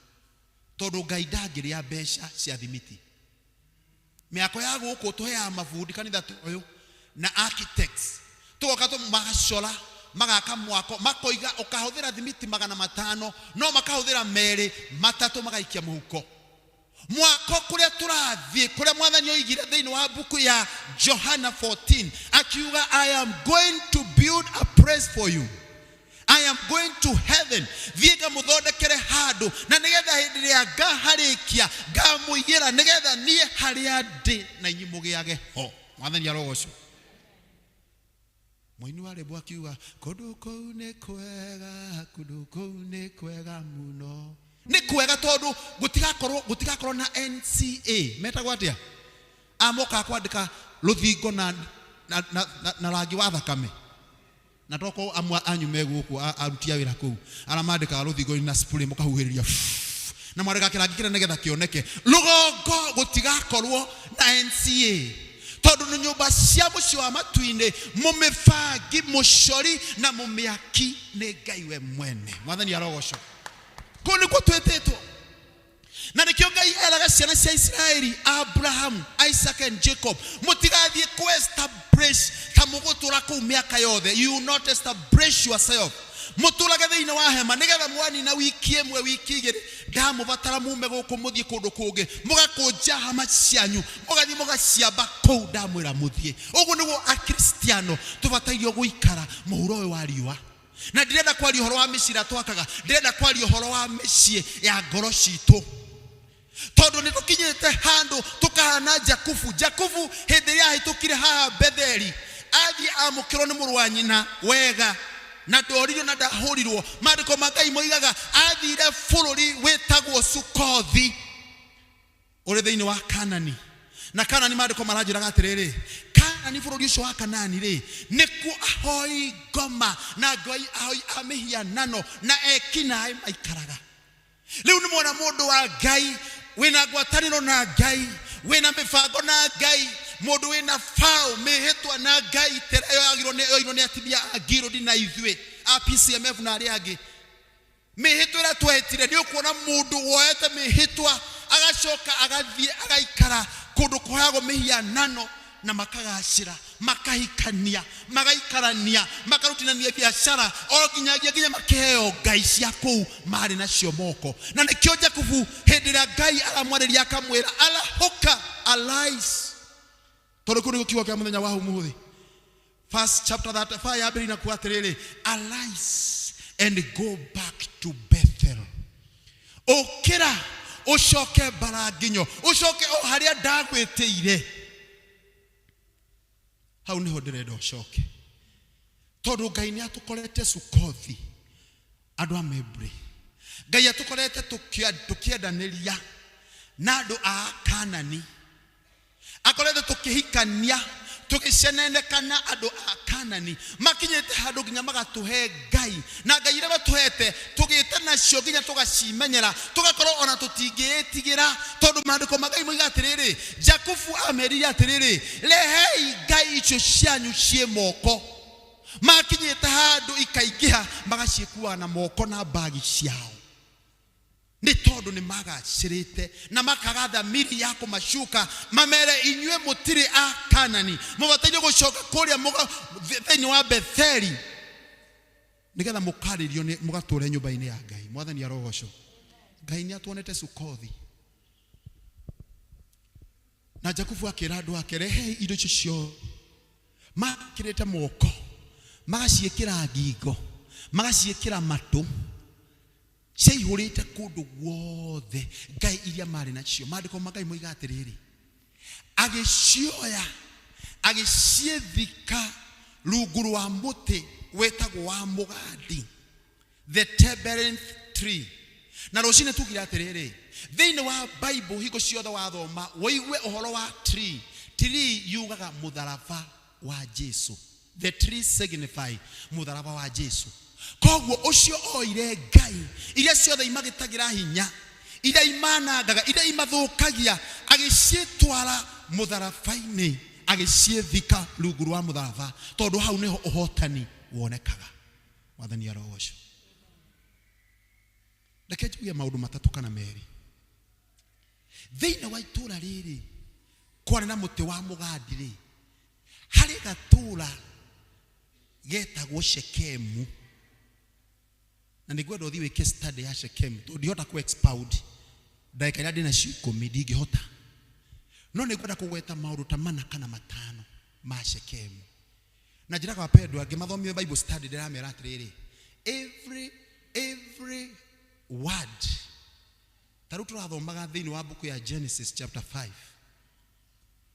tondũ Ngai ndangĩrĩa mbeca cia thimiti. Mĩako ya gũkũ tũheaga mabundi kanitha ũyũ na architects, tũgoka magacora magaka mwako makoiga ũkahũthĩra thimiti 500 no makahũthĩra merĩ matatũ magaikia mũhuko. Mwako kũrĩa tũrathiĩ, kũrĩa Mwathani oigire thĩinĩ wa buku ya Johana 14 akiuga, I am going to build a place for you. I am going to heaven. Thiĩ ngamũthondekere handũ, na nĩgetha hĩndĩ ĩrĩa ngaharĩkia ngamũigĩra, nĩgetha niĩ harĩa ndĩ na inyuĩ mũgĩage ho. Mwathani arogocwo. Mũini wa rĩmbo akiuga, kũndũ kũu nĩ kwega, kũndũ kũu nĩ kwega mũno. Nĩ kwega tondũ gũtigakorwo na NCA metagwo atĩa, amoka kwandĩka rũthingo na rangi wa thakame, na toko amwe anyu megũkũ arutia wĩra kũu arĩa mandĩkaga rũthingo na spray mũkahuhĩrĩria na mwarĩka kĩrangi kĩrĩa nĩgetha kĩoneke. Rũgongo gũtigakorwo na NCA tondũ nĩ nyũmba cia mũciĩ wa matu-inĩ, mũmĩbangi, mũcori na mũmĩaki nĩ Ngai we mwene. Mwathani arogocwo. Kũu nĩkuo twĩtĩtwo. Na nĩkĩo Ngai eraga ciana cia Isiraeli, Abraham, Isaac and Jacob, mũtigathiĩ ku establish ta mũgũtũra kũu mĩaka yothe. You will not establish yourself. Mũtũrage thĩinĩ wa hema, nĩgetha mwanina wiki ĩmwe wiki igĩrĩ ndamũbatara mume gũkũ mũthiĩ kũndũ kũngĩ, mũgakũnja hama cianyu, mũgathiĩ mũgaciamba kũu ndamwĩra mũthiĩ. Ũguo nĩguo akristiano tũbatairio gũikara mũhuro ũyũ wa riũa. Na ndirenda kwaria ũhoro wa mĩcira twakaga, ndirenda kwaria ũhoro wa mĩciĩ ya ngoro citũ, tondũ nĩ tũkinyĩte handũ tũkahana Jakubu. Jakubu hĩndĩ ĩrĩa ahĩtũkire haha Betheli, athiĩ amũkĩrwo nĩ mũrũ wa nyina wega na ndoririo na ndahũrirwo. Maandĩko ma Ngai moigaga athire bũrũri wĩtagwo Sukothi ũrĩ thĩinĩ wa Kanani. Na Kanani maandĩko maranjĩraga atĩrĩrĩ, Kanani bũrũri ũcio wa Kanani rĩ, nĩkuo ahoi ngoma na ngai ahoi amĩhianano na ekinaĩ maikaraga. Rĩu nĩ mwana mũndũ wa Ngai, wĩna ngwatanĩro na Ngai, wĩna mĩbango na Ngai, mũndũ wĩna bao mĩhĩtwa na Ngai, yoirwo nĩ atumia a Girodi na ithuĩ a PCMF na arĩa angĩ. Mĩhĩtwa ĩrĩa twetire nĩ ũkuona mũndũ woete mĩhĩtwa agacoka agathiĩ agaikara kũndũ kũheagwo mĩhianano na makagacĩra, makahikania, magaikarania, makarutinania biacara, o nginya makeheo ngai cia kũu marĩ nacio moko. Na nĩkĩo Jakubu hĩndĩ ĩrĩa Ngai aramwarĩria akamwĩra arahũka, arise. Tondũ kũu nĩguo kiugo kĩa mũthenya wa ũmũthĩ. First chapter 35 yambĩrĩirie na kuuga atĩrĩrĩ, arise and go back to Bethel. Ũkĩra ucoke Baraginyo, ucoke o harĩa ndagwĩtĩire. Hau niho ndĩrenda ucoke, tondũ Ngai nĩ atũkorete Sukothi Adu amebre. Ngai atukorete tukiendaniria na andu a Kanani. Akorete tukihikania tugicenenekana andu a Kanani. Makinyete handu nginya magatuhe Ngai. Na Ngai ira batuhete tugite nacio nginya tugacimenyera tugakorwo ona tutingitigira tondu maandiko magai moiga atiriri Jakubu ameria atiriri rehei Ngai icio cianyu cie moko. Makinyete handu ikaingiha magaciekua na moko na bagi ciao. Ni tondu ni magacirite na makagatha miri yako mashuka mamere inywe mutiri a Kanani mubateje gucoka kuria thini wa Betheli nigetha mukaririo ni mugature nyumba-ini ya Ngai. Mwathani arogoco. Ngai ni atuonete Sukothi na Jakubu akira andu ake rehe indo icio makirite moko magaciekira ngingo magaciekira matu ciihurite kundu guothe Ngai iria mari nacio. Maandiko magai moiga atiriri agicioya agiciethika rungu rwa muti wetagwo wa mugandi, the terebinth tree. Na rucine tugira atiriri thiini wa Bible hingo ciothe wathoma woigue uhoro wa tree yugaga mutharaba wa Jesu. The tree signify mutharaba wa Jesu. Koguo ucio oire Ngai iria ciothe imagitagira hinya iria imanangaga iria imathukagia agicietwara mutharabai-ini agiciethika rungu rwa mutharaba tondu hau niho uhotani wonekaga. Mwathani arogoco. Reke njuge maundu matatu kana meri. Thiini wa itura riri kwari na muti wa mugandi ri hari gatura getagwo Shekemu. Na nigwenda uthi wike study ya Shekemu ndihota ku expound ndagika ira ndina cikumi ndingihota, no nigwenda kugweta maundu ta mana kana matano ma Shekemu. Na njira kwa pendwa ngimathomie Bible study ndiramera atiriri every word taru turathomaga thiini wa buku ya Genesis chapter 5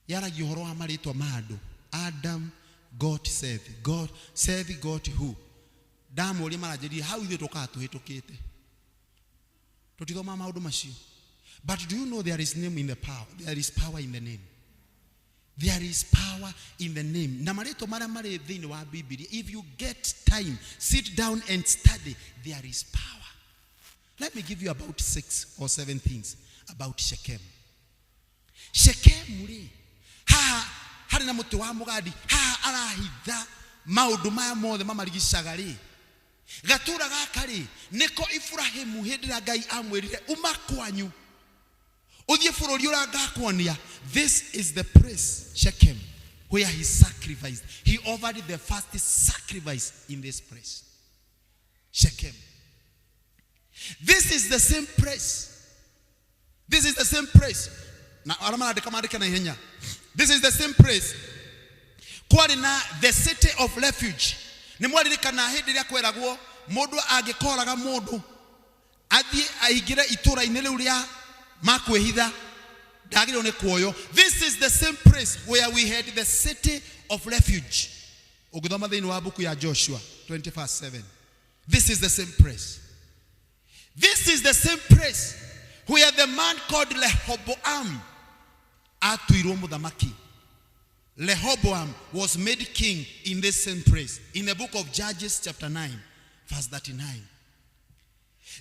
yaragia uhoro wa maritwa ma andu. Adam got Seth got who? Damu ri marajiri how ithu tukatuhitukite tutithoma maundu macio. But do you know there is name in the power? There is power in the name. There is power in the name. Na marito mara mare thiini wa Biblia, if you get time, sit down and study, there is power. Let me give you about 6 or 7 things about Shechem. Shechem ri hari na muti wa mugandi arahitha maundu maya mothe mamarigicaga ri gatura gaka ri niko Ibrahimu hindira Ngai amwirire uma kwanyu uthie bururi urangakwonia. This is the place Shechem where he sacrificed. He offered the first sacrifice in this place. Shechem. This is the same place. This is the same place. Na aramana de kamarika na ihenya. This is the same place. Kwari na the city of refuge. Ni mwaririka na hindi ria kweragwo mundu agikoraga mundu athie aigire itura inele uria makwehitha ndagirwo ni kuoyo. This is the same place where we had the city of refuge. Ugithoma thiini wa buku ya Joshua 20:7. This is the same place. This is the same place where the man called Rehoboam atuirwo muthamaki. Rehoboam was made king in this same place. In the book of Judges chapter 9 verse 39.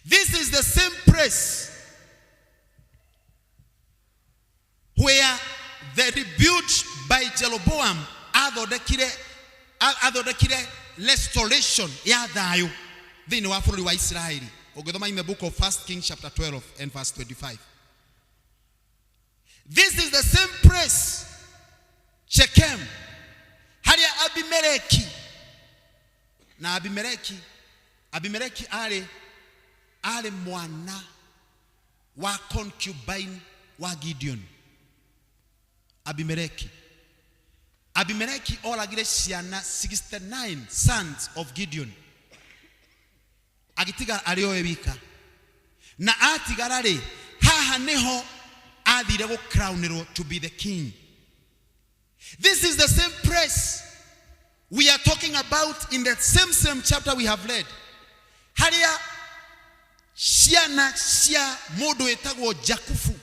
This is the same place where the rebuilt by Jeroboam athodekire restoration ya thayo thiini wa bururi wa Israeli. Ugithoma in the book of 1 Kings chapter 12 and verse 25. This is the same place Shechem haria Abimeleki na Abimeleki ale mwana wa concubine wa Gideon. Abimeleki oragire ciana 69 sons of Gideon. Agitiga ario wika na atigara ri haha niho athire go crownero to be the king. This is the same place we are talking about in the same chapter we have read. haria ciana cia mundu etagwo Jakufu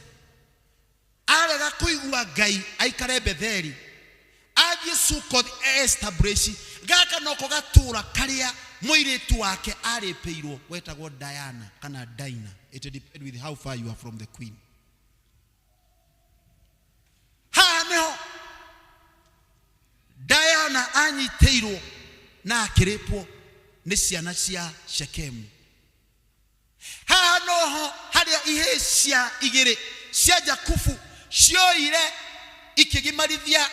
arega kuigua Ngai aikare Betheli athie Sukoth establish gaka noko gatura karia muiritu wake arepeirwo wetagwo Diana kana Dina. It depends with how far you are from the queen. Haneho Diana anyiteirwo na akirepwo ni ciana cia Shekemu. Hanoho haria ihecia igire cia Jakufu cioire ikigimarithia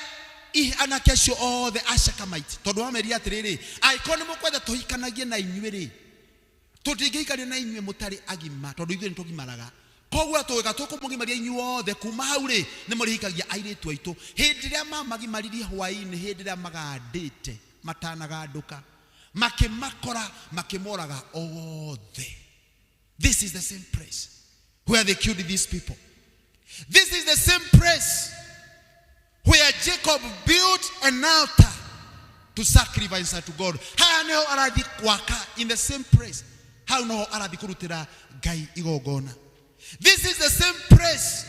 anake cio othe Ashakamite tondu wameria atiriri aikoni mukwenda tuhikanagie na inyuiri tutingikania na inyue mutari agima tondu ithuĩ nitugimaraga koguo tuweka tukumugimaria inyuĩ othe kuma hau ri ni murihikagia airitu aitu hindi ria mamagimaririe hwaini hindi ria magandite matanaganduka makimakora makimoraga othe. This is the same place where they killed these people. This is the same place where Jacob built an altar to sacrifice to God. Haneho arathi kwaka in the same place. How no arathi kurutira Ngai igogona. This is the same place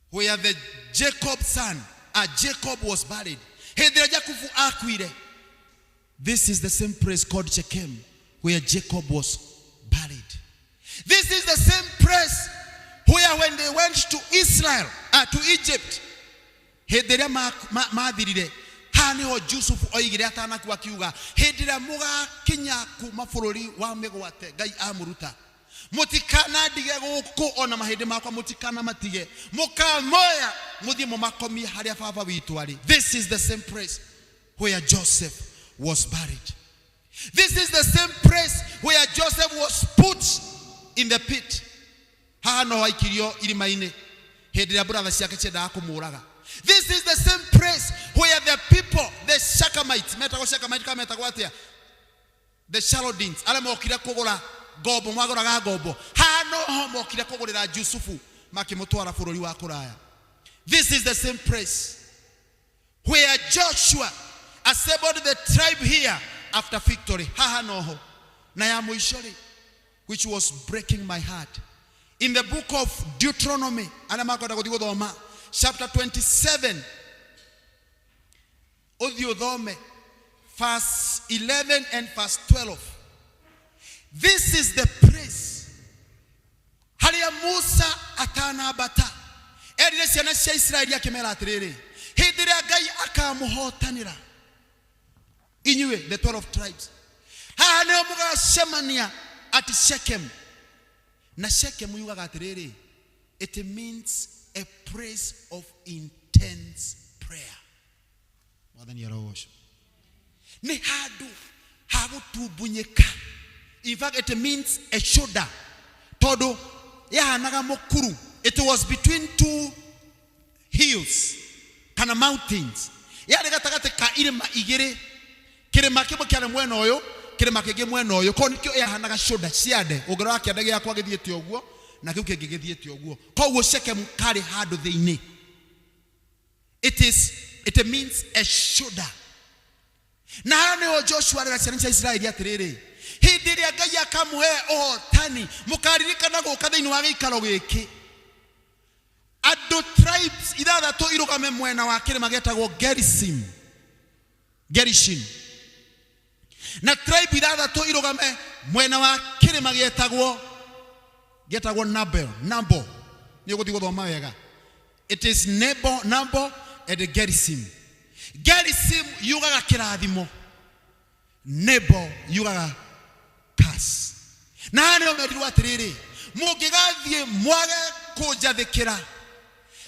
where the Jacob's son, Jacob was buried. Hedra Jakufu akwire. This is the same place called Shechem where Jacob was buried. This is the same place where when they went to Israel, to Egypt, hedera mathirire haneho Jusufu oigire atana kwa kiuga hedira muga kinya kuma bururi wa megwate Ngai amuruta mutikana dige guku ona mahindi makwa mutikana matige mukamoya muthie mumakomie haria baba witu ari. This is the same place where Joseph was buried. This is the same place where Joseph was put in the pit. Hano haikirio irimaine hedira brother ciake ciendaga kumuraga. This is the same place where the people, the Shakamites, the Chaldeans, ala mokira kugura gobo mwaguraga gobo hano ho mokira kugurira Jusufu makimutwara bururi wa kuraya. This is the same place where Joshua assembled the tribe here after victory. Hanoho na ya muishori, which was breaking my heart. In the book of Deuteronomy, chapter 27, verse 11 and verse 12. This is the place haria Musa atanabata erire ciana cia Israeli akimera atiriri hindi ria Ngai akamuhotanira inyue the 12 tribes haha nio mugacemania at Shechem. Na Shechem yugaga atiriri, it means a place of intense prayer. Mwathani arogocwo ni handu hagutumbunyika. In fact, it means a shoulder. Todo yahanaga mukuru. It was between two hills, kana mountains. Yari gatagate ka irima igiri, kirima kimwe kiana mwena oyo, kirima kingi mwena oyo. Kono kyo yahanaga shoulder ciade. Ugoro wake ndege yakwa githiete oguo, na kiu kingi githiete oguo. Koguo Shechem kari handu thiini. It means a shoulder. Na hano Joshua rega ciana cia Israeli atiriri. Hindi ria Ngai akamuhe ohotani mukaririkana guka thiini wa giikaro giki. Ado tribes ithathatu irugame mwena wa kirima getagwo Gerishin. Na tribe ithathatu irugame mwena wa kirima getagwo Nabo. Ni guthi guthoma wega. It is Nabo and Gerizim. Gerizim yugaga kirathimo. Nebo yugaga curse. Na hano merirwo atiriri, mugigathie mwage kunjathikira.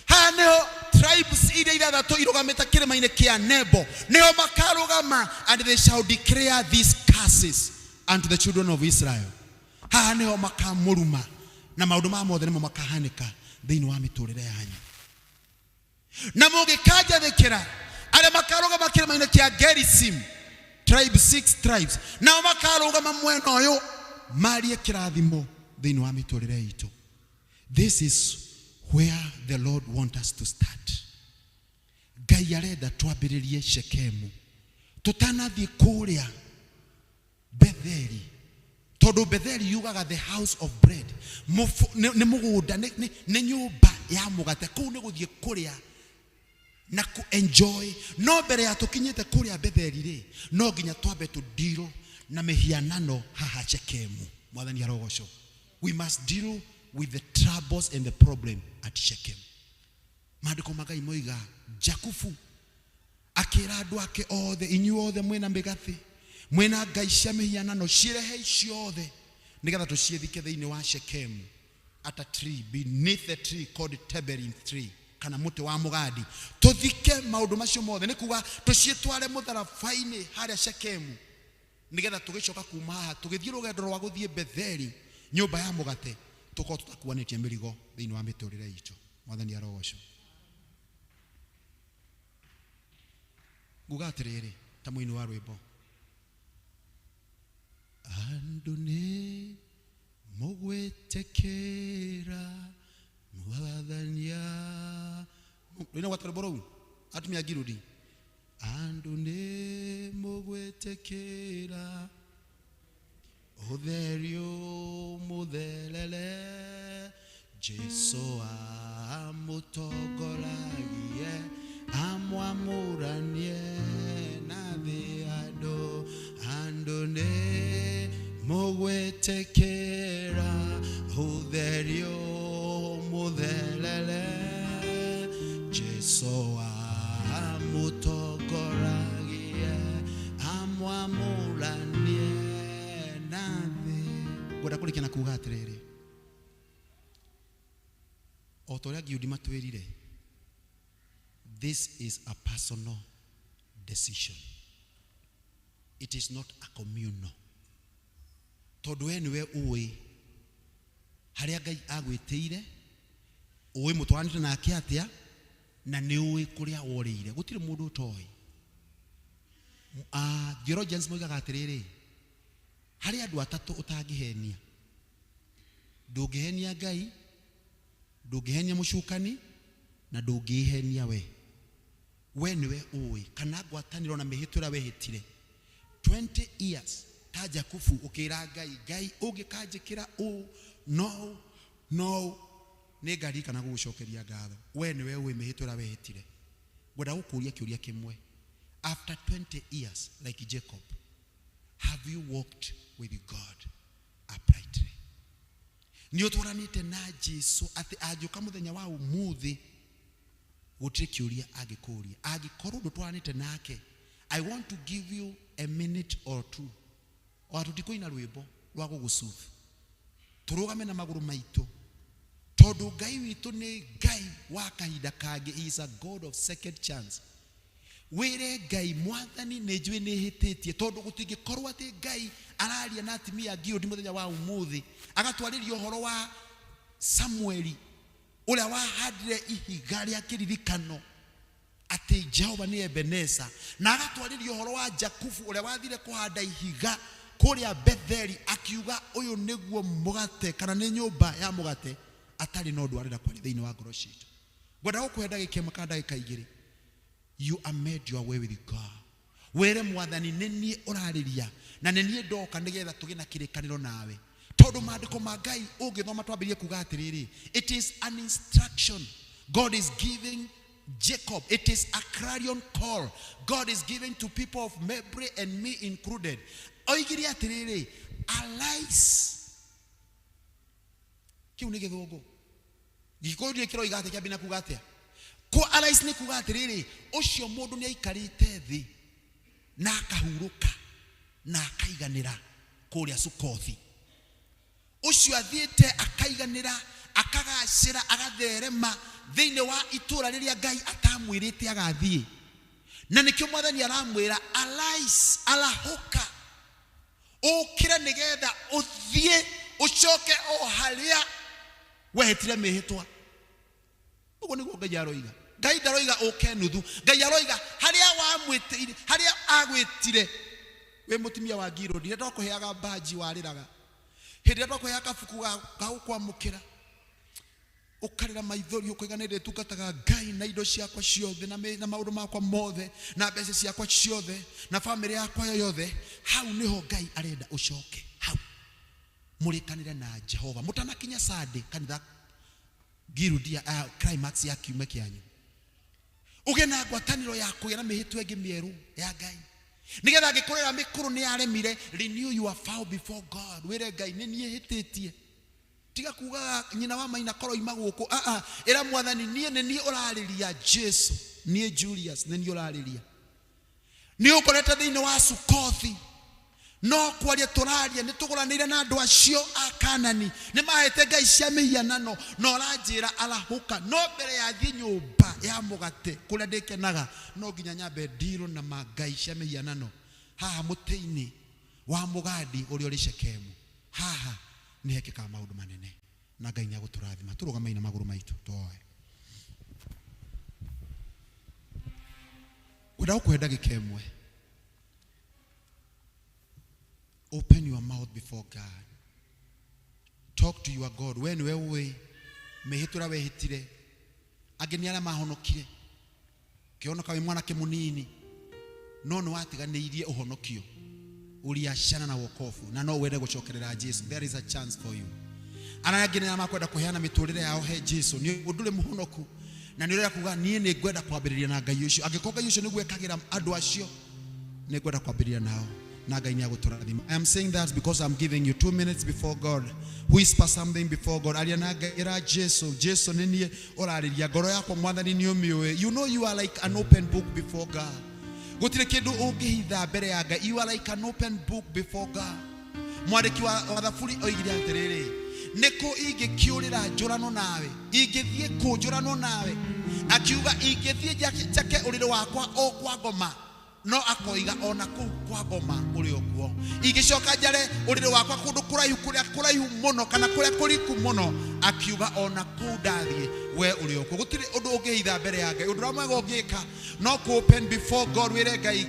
Hano tribes iria ithathatu irugamite kirima-ini kia Nebo nio makarugama, and they shall declare these curses unto the children of Israel. Hano makamuruma na maundu ma mothe nimo makahanika thiini wa miturire yanyu. Na mugikaja thikira ale makarugama kirima-ini kia Gerizim, tribe 6 tribes, na makarugama mwena oyo marie kirathimo thiini wa miturire itu. This is where the Lord wants us to start. Ngai arenda twambiririe Shekemu, tutanathie kuria Betheli. Todo Betheli yugaga the house of bread. Ne mugunda ne nyumba ya mugate ku ne guthie kuria na ku enjoy. No mbere ya tukinyite kuria Betheli ri no nginya twambe tu deal na mehianano haha Shekemu. Mwathani arogocwo. We must deal with the troubles and the problem at Shechem. Maandiko magai moiga Jakubu akira andu ake othe inyuo othe mwena migathi mwena ngai cia mihianano cirehe ciothe nigetha tuciethike thiini wa Shechem at a tree beneath the tree called Terebinth tree kana muti wa mugadi tuthike maundu macio mothe nikuga tucietware mutharabaini haria Shechem nigetha tugicoka kuma haha tugithie rugendo rwa guthie Betheli nyumba ya mugate tuko tutakuanitie mirigo thiini wa miturire itu. Mwathani arogocwo. Nguga atiriri ta muini wa rwimbo andu ni mugwetekera mwathania rina gwatarbo rou atumia girudi andu ni mugwetekera utherio muthelele Jesu amutongoragie amwamuranie na thi andu ni mugwetekera utherio muthelele Jesu amutongoragie amwamuranie na thi. Ngoda kurikana kuga atiriri otoria giudi matwirire. This is a personal decision. It is not a communal. Tondu enwe uwi haria Ngai agwitire uwi mutwanite nake atia na ni uwi kuria worire gutire mundu utoi. Theologians moigaga atiriri haria andu atatu utangihenia ndungihenia Ngai ndungihenia mucukani na ndungihenia we niwe uwi kana ngwataniro na mihitira wehitire 20 years ta Jakubu ukira Ngai ungikanjikira no ni ngari kana gugucokeria ngatho we niwe uwi mihitira wehitire. Ngoda gukuria kiuria kimwe after 20 years like Jacob, have you walked with God uprightly? Ni utwaranite na Jesu ati ajuka muthenya wa umuthi gutire kiuria agikuria agikorwo ndutwaranite nake. I want to give you a minute or two or tutikoina rwimbo rwa gugucuthu turugame na maguru maitu tondu Ngai witu ni Ngai wa kahinda kangi. He is a God of second chance. Wire Ngai mwathani ni njui ni hititie tondu gutingikorwo ati Ngai araria na atimia Gideon muthenya wa umuthi agatwariria uhoro wa Samueli uria wahandire ihiga ria kiririkano ati Jehova ni Ebeneza na agatwariria uhoro wa Jakubu uria wathire kuhanda ihiga kuria Betheli akiuga uyu niguo mugate kana ni nyumba ya mugate atari no ndu arenda kwari thiini wa ngoro citu. Ngoda gukwenda gikema ka ndagika igiri. You are made your way with God. Were mwathani nenie urariria na nenie ndoka nigetha tugina kirikaniro nawe tondu maandiko ma Ngai ungithoma twambirie kuga atiriri it is an instruction God is giving Jacob. It is a clarion call God is giving to people of Mebri and me included. Oigiri atiriri arise kiu ni githungu gikorie kiro igate kia bina kuga atia ko arise ni kuga atiriri ucio mundu ni aikarite thi na akahuruka na akaiganira kuria Sukothi. Ucio athiete akaiganira akagacira agatherema thiini wa itura riria Ngai atamwirite agathie na nikio mwathani aramwira arise alahuka ukire nigetha uthie ucoke o haria wehitire mihitwa. Ugo niguo Ngai aroiga. Ngai ndaroiga uke nuthu. Ngai aroiga haria wamwitire haria agwitire we mutumia wa Gideon ndio kuheaga baji wariraga hindi ndio kuheaga fuku ga gukwamukira ukarira maithori ukiganire tukataga Ngai na indo ciakwa ciothe na maundu makwa mothe na mbeca ciakwa ciothe na family yakwa yothe, hau niho Ngai arenda ucoke. Hau murikanire na Jehova mutanakinya Sunday kanitha girudia climax ya kiume kyanyu, ugena ngwataniro ya kugira mihitu engi mieru ya Ngai, nigetha ngikorera mikuru ni aremire. Renew your vow before God. Wire Ngai ni nie hititie, tiga kuga nyina wa maina koro imaguko era mwathani nie ni urariria Jesu nie Julius ni urariria ni ukorete thiini wa Sukothi no kwaria turaria ni tuguranire na andu acio akanani ni mahete ngai cia mihianano no ranjira arahuka no mbere ya thi nyumba ya mugate kuria ndikenaga no nginya nyambe ndiro na mangai cia mihianano haha muteini wa mugadi uri uri Shekemu. Haha ni hekeka maundu manene na Ngai nya guturathima. Turugame ina maguru maitu toe without kwenda gikemwe. Open your mouth before God. Talk to your God. When we mehitura wehitire ageni ara mahonokire kionoka we mwana kemunini no watiganirie uhonokio uri ashana na wokofu na no wende gucokerera Jesu. There is a chance for you. Ana ageni ara makwenda kuheana miturire yao he Jesu ni undure muhonoku na nirera kuga nie ni ngwenda kwambiriria na Ngai ucio agikoga ucio niguo ekagira andu acio ni ngwenda kwambiriria nao. I am saying that because I'm giving you 2 minutes before God. Whisper something before God. You know you are like an open book before God. You are like an open book before God. Neko ige kiurira njurano nawe igithie kunjurano nawe akiuga igithie jake uriro wakwa o kwa ngoma no akoiga ona ku kwa ngoma uri okuo igicoka njare uriro wakwa kundu kuraihu muno kana kuria kuriku muno akiuga ona ku ndathie we uri okuo gutiri undu ungihitha mbere ya Ngai undu ramwe ngika no ku open before God wire Ngai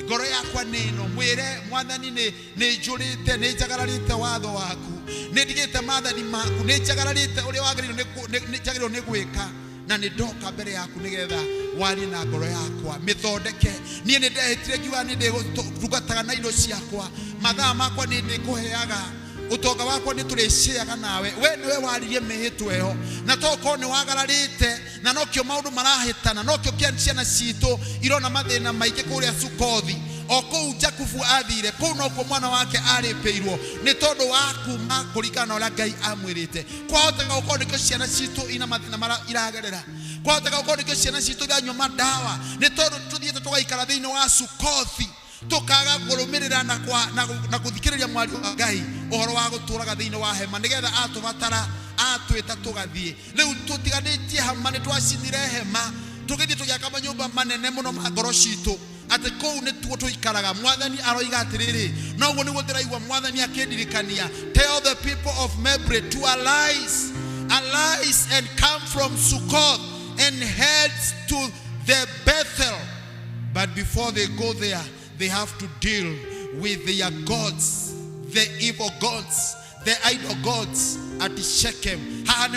ngoro yakwa nino mwire mwathani ni njurite ni njagararite watho waku ni ndigite mathani maku ni njagararite uri wagiriro ni njagiriro ni gwika na ni ndoka mbere yaku nigetha wari na ngoro yakwa mithondeke nie ni ndehitire ngiuga ni ndigutugataga na indo ciakwa mathaa makwa ni ndikuheaga utonga wakwa ni turishiaga nawe we niwe waririe mihitwe ho na toko ni wagararite na nokyo maundu marahitana nokyo kiana citu irona mathina maingi kuria Sukothi oko Jakubu athire kuno kwa mwana wake aripeirwo ni tondu waku makurikana ora Ngai amwirite kwahoteka ukondike ciana citu ina mathina mara iragerera kwahoteka ukondike ciana citu iranywa madawa ni tondu tuthiete tugaikara thiini wa Sukothi tukaga kurumirira na kuthikiriria mwari wa Ngai uhoro wa guturaga thiini wa hema nigetha atubatara atwita tugathie riu tutiganitie hama ni twacinire hema tugithi tugiaka manyumba manene muno ma ngoro citu ati kou ni tuo tuikaraga mwathani aroiga atiriri noguo niguo ndiraigua mwathani akindirikania tell the people of Mebre to arise and come from Sukkot and head to the Bethel, but before they go there they have to deal with their gods, the evil gods, the idol gods at Shechem. At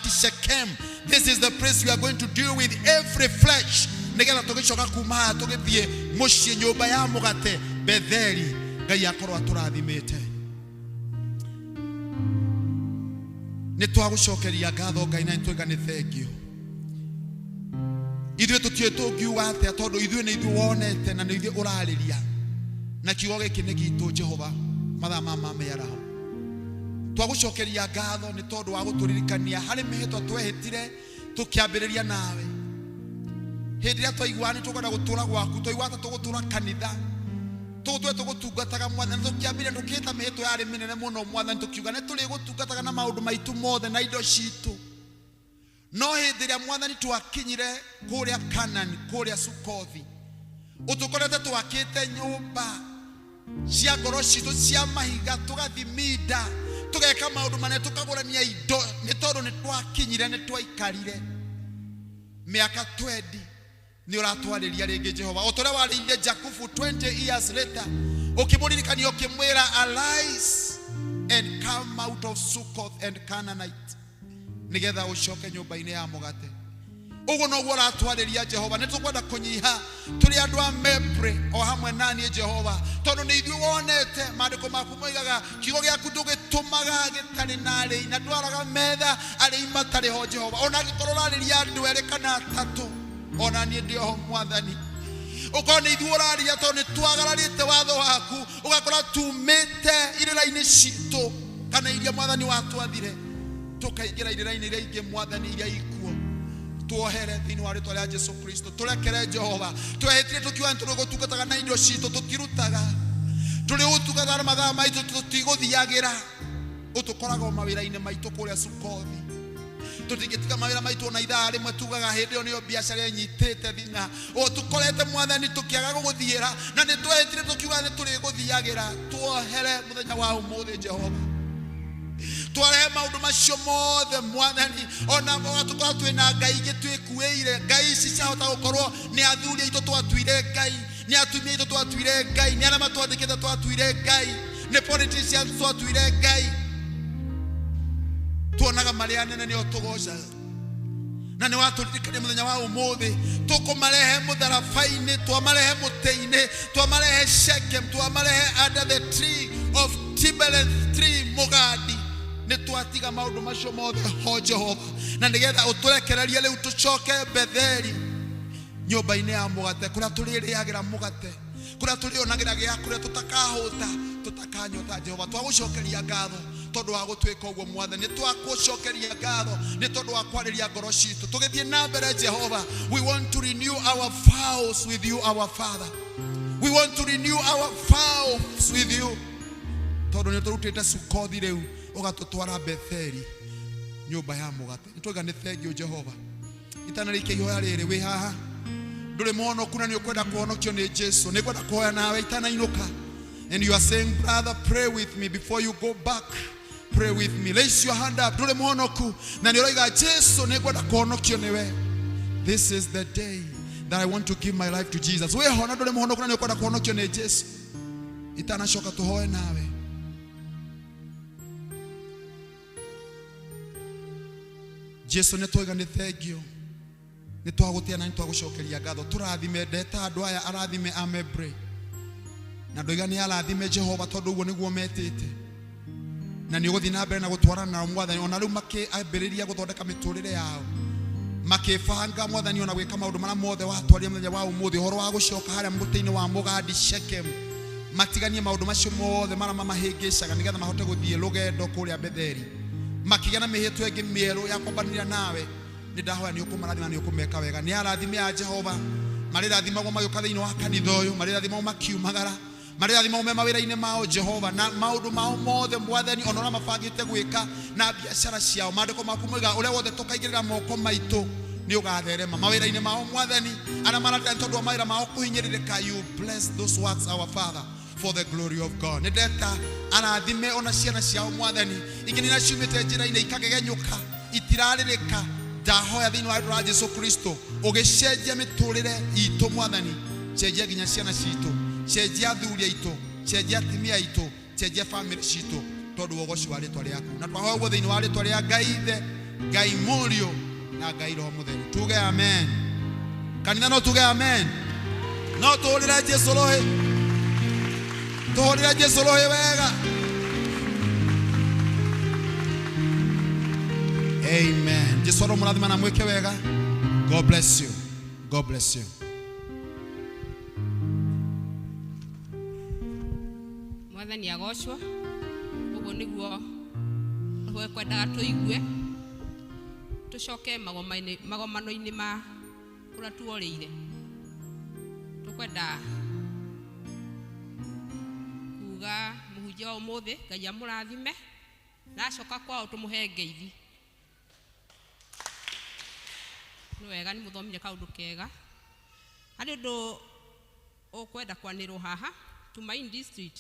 Shechem, this is the place we are going to deal with every flesh. Negera togishoka kuma togithie mushie nyumba ya mugate Betheli Ngai akorwa turathimite ni twagucokeria ngatho Ngai na nitwiga ni thengio ithuĩ tũtiũtũngiuga atĩa tondũ ithuĩ nĩ ithuĩ wonete na nĩ ithuĩ ũrarĩria na kiugo gĩkĩ nĩ gitũ Jehova mathaa ma mĩaraho twagucokeria ngatho nĩ tondũ wa gũtũririkania harĩ mĩhĩtwa twehĩtire tũkĩambĩrĩria nawe hĩndĩ ĩrĩa twaigua nĩ tũkwenda gũtũra gwaku twaigua atĩ tũgũtũra kanitha tũgũtungataga mwathani tũkĩambĩrĩria tũkĩta mĩhĩtwa yarĩ mĩnene mũno mwathani tũkiuga nĩ tũrĩgũtungataga na maũndũ maitũ mothe na indo citũ no hĩndĩ mwathani twakinyire kuria Kanani kuria Sukothi utukorete twakite nyumba cia ngoro citu cia mahiga tugathimida tugeka maundu mane tukagurania indo ni tondu ni twakinyire ni twaikarire miaka 20 ni uratwariria ringi Jehova utore warinde Jakubu 20 years later ukimuririkania ukimwira arise and come out of Succoth and Canaanite. Nigetha ucoke nyumba-inĩ ya mũgate. Uguo noguo ũratwarĩria Jehova. Nĩtũkwenda kũnyiha tũrĩ andũ a Mepre o hamwe naniĩ Jehova, tondũ nĩ ithuĩ wonete maandĩko maku moigaga kiugo gĩaku ndũgĩtũmaga gĩtarĩ na arĩi, na ndwaraga metha arĩi matarĩ ho Jehova. Ona angĩkorwo ũrarĩria andũ erĩ kana atatũ, ona niĩ ndĩ ho Mwathani. Ukorwo nĩ ithuĩ ũrarĩria tondũ nĩtwagararĩte watho waku, ũgakora tumĩte irĩra-inĩ citũ kana iria Mwathani watwathire, tũkaingĩra irĩra-inĩ iria ingĩ Mwathani iria ikuo. Tuohere thĩinĩ wa rĩĩtwa rĩa Jesu Kristo. Tũrekere Jehova. Twehĩtire tũkiuga nĩ tũgũtungataga na indo citũ, tũtirutaga. Tũrĩ gũtungata na mathaa maitũ tũtigũthiagĩra. Ũtũkoraga mawĩra-inĩ maitũ kũrĩa Sukothi. Tũtingĩtiga mawĩra maitũ na ithaa rĩmwe tugaga hĩndĩ ĩyo nĩyo biacara ĩnyitĩte thina. Tũkorete Mwathani tũkĩaga gũgũthiĩra, na nĩ twehĩtire tũkiuga nĩ tũrĩgũthiagĩra. Tuohere mũthenya wa ũmũthĩ Jehova. Twarehe maũndũ macio mothe Mwathani, ona tũkorwo twĩna ngai ingĩ twĩkuĩire. Ngai ici ciahota gũkorwo nĩ athuri aitũ twatuire ngai, nĩ atumia aitũ twatuire ngai, nĩ arĩa matwandĩkĩte twatuire ngai, nĩ politicians twatuire ngai. Tuonaga marĩa nene nĩo tũgocaga, na nĩ watũririkania mũthenya wa ũmũthĩ. Tũkũmarehe mũtharaba-inĩ, twamarehe mũtĩ-inĩ, twamarehe Shechem, twamarehe under the tree of Tibereth tree Mũgandi. Nĩ twatiga maũndũ macio mothe ho Jehova, na nĩgetha ũtũrekererie rĩu tũcoke Betheli, nyũmba-inĩ ya mũgate, kũrĩa tũrĩrĩagĩra mũgate, kũrĩa tũrĩonagĩra gĩa kũrĩa tũtakahũta, tũtakanyota Jehova. Twagũcokeria ngatho tondũ wa gũtwĩka ũguo Mwathani. Nĩ twagũcokeria ngatho nĩ tondũ wa kwarĩria ngoro citũ. Tũgĩthiĩ na mbere Jehova, we want to renew our vows with you, our Father. We want to renew our vows with you. Tondũ nĩ tũrutĩte Sukothi rĩu ũgatũtwara Betheli, nyũmba ya mũgate. Nĩtwauga nĩ thengiũ Jehova. Itanarĩkia ihoya rĩrĩ wĩ haha, ndũrĩ mũhonoku na nĩ ũkwenda kũhonokio nĩ Jesu. Nĩ kwenda kũhoya nawe itanainũka, and you are saying, brother, pray with me before you go back. Pray with me. Raise your hand up. Ndũrĩ mũhonoku na nĩ ũroiga Jesu nĩ kwenda kũhonokio nĩwe. This is the day that I want to give my life to Jesus. Wĩho na ndũrĩ mũhonoku na nĩ ũkwenda kũhonokio nĩ Jesu. Itanacoka tũhoe nawe. Jesu nĩ twauga nĩ thengio, nĩ twagũtĩa na nĩ twagũcokeria ngatho. Tũrathime ndeta andũ aya, arathime a Mepre, na ndoiga nĩ arathime Jehova tondũ ũguo nĩguo metĩte, na nĩ ũgũthiĩ na mbere na gũtwarana nao Mwathani. Ona rĩu makĩambĩrĩria gũthondeka mĩtũrĩre yao, makĩbanga Mwathani ona gwĩka maũndũ marĩa mothe watwarire mũthenya wa ũmũthĩ, ũhoro wa gũcoka harĩa mũtĩ-inĩ wa Mũgandi Shechem, matiganie maũndũ macio mothe marĩa mamahĩngĩcaga nĩgetha mahote gũthiĩ rũgendo kũrĩa Betheli. Makĩgĩa na mĩhĩtwa ĩngĩ mĩerũ ya kwambanĩria nawe. Nĩ ndahoya nĩ ũkũmarathima, nĩ ũkũmeka wega. Nĩ arathime a Jehova, marĩ rathimagwo magĩũka thĩinĩ wa kanitha ũyũ, marĩ rathimagwo makiumagara, marĩ rathimagwo me mawĩra-inĩ mao Jehova, na maũndũ mao mothe Mwathani ona ũrĩa mabangĩte gwĩka na biacara ciao. Maandĩko maku moiga ũrĩa wothe tũkaigĩrĩra moko maitũ nĩ ũgatherema mawĩra-inĩ mao Mwathani, arĩa maratĩra nĩ tondũ wa mawĩra mao kũhinyĩrĩrĩka. You bless those works, our Father, for the glory of God. Nĩ ndeta arathime ona ciana ciao Mwathani, ingĩ nĩ ciumĩte njĩra-inĩ ikagegenyũka, itirarĩrĩka. Ndahoya thĩinĩ wa rĩĩtwa rĩa Jesu Kristo ũgĩcenjia mĩtũrĩre itũ Mwathani, cenjia nginya ciana citũ, cenjia athuri aitũ, cenjia atumia aitũ, cenjia family citũ, tondũ wa ũgoci wa rĩĩtwa rĩaku. Na twahoya ũguo thĩinĩ wa rĩĩtwa rĩa Ngai Ithe, Ngai Mũriũ na Ngai Roho Mũtheru. Tuge amen. Kanitha no tuge amen. No tũhũrĩre Jesu rũhĩ, tũhũrĩre Jesu rũhĩ wega. Amen. Jesu ro mũrathima na mwĩke wega. God bless you. God bless you. Mwathani agocwo. Ũguo nĩguo rũe kwendaga tũigue, tũcoke magomano-inĩ ma kũrĩa tuorĩire. Tũkwenda kuga mũhunjia wa ũmũthĩ, Ngai amũrathime, na acoka kwao tũmũhe ngeithi. Nĩ wega nĩ mũthomire kaũndũ kega. Harĩ ũndũ ũkwenda kwanĩrwo haha, Tumaini District,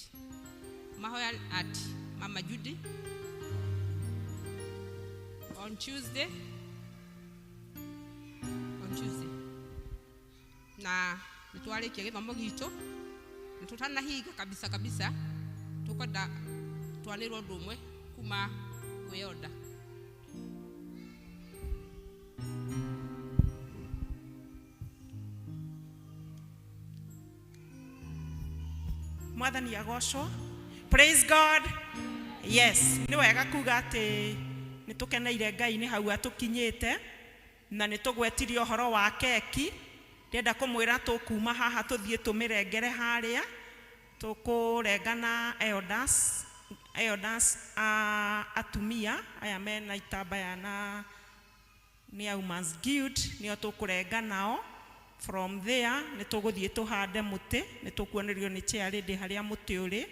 mahoya at Mama Judy on Tuesday. Na nĩtwarĩkia gĩthomo gitũ, nĩtũtanahinga kabisa. Tũkwenda twanirwo ndumwe kuma weyoda. Mwathani agocwo. Praise God. Yes, ni wega kuga ati nitukeneire Ngai ni hau atukinyite na nitugwetirie uhoro wa keki. Ndenda kumwira tukuma haha tuthie tumirengere haria tukurengana elders atumia aya mena itambaya na ni Women's Guild nio tukurenga nao. From there nituguthie tuhande muti nitukuonerio ni chairlady haria muti uri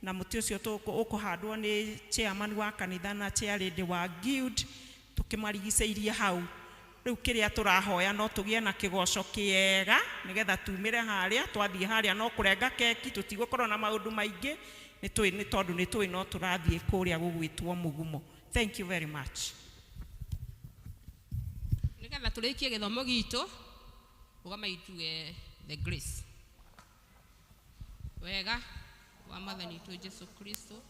na muti ucio ukuhandwo ni chairman wa kanitha na chairlady wa guild tukimarigiceirie hau. Riu kiria turahoya no tugie na kigoco kiega nigetha tumire haria twathie haria no kurenga keki tutigũkorwo na maundu maingi ni tondu ni tui no turathie kuria gugwitwo mugumo. Thank you very much. Nigetha turikie githomo gitu ugamaituge the grace. Wega wa Mwathani tu Jesu Kristo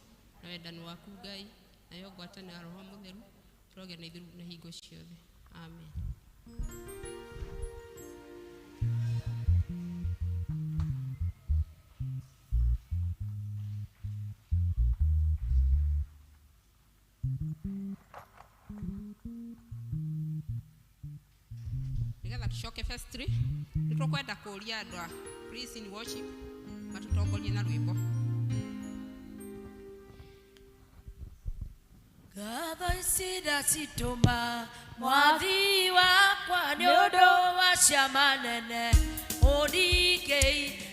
na wendani waku Ngai na yo ngwatanĩro ya Roho Mũtheru turoge na ithuĩ na hingo ciothe. Amen. Nigetha tucoke first 3 nitukwenda kuria andu a praise in worship matutongorie na rwimbo. Gatho icida citũma mwathi wakwa nĩ ũndũ wa ciama nene ũndikei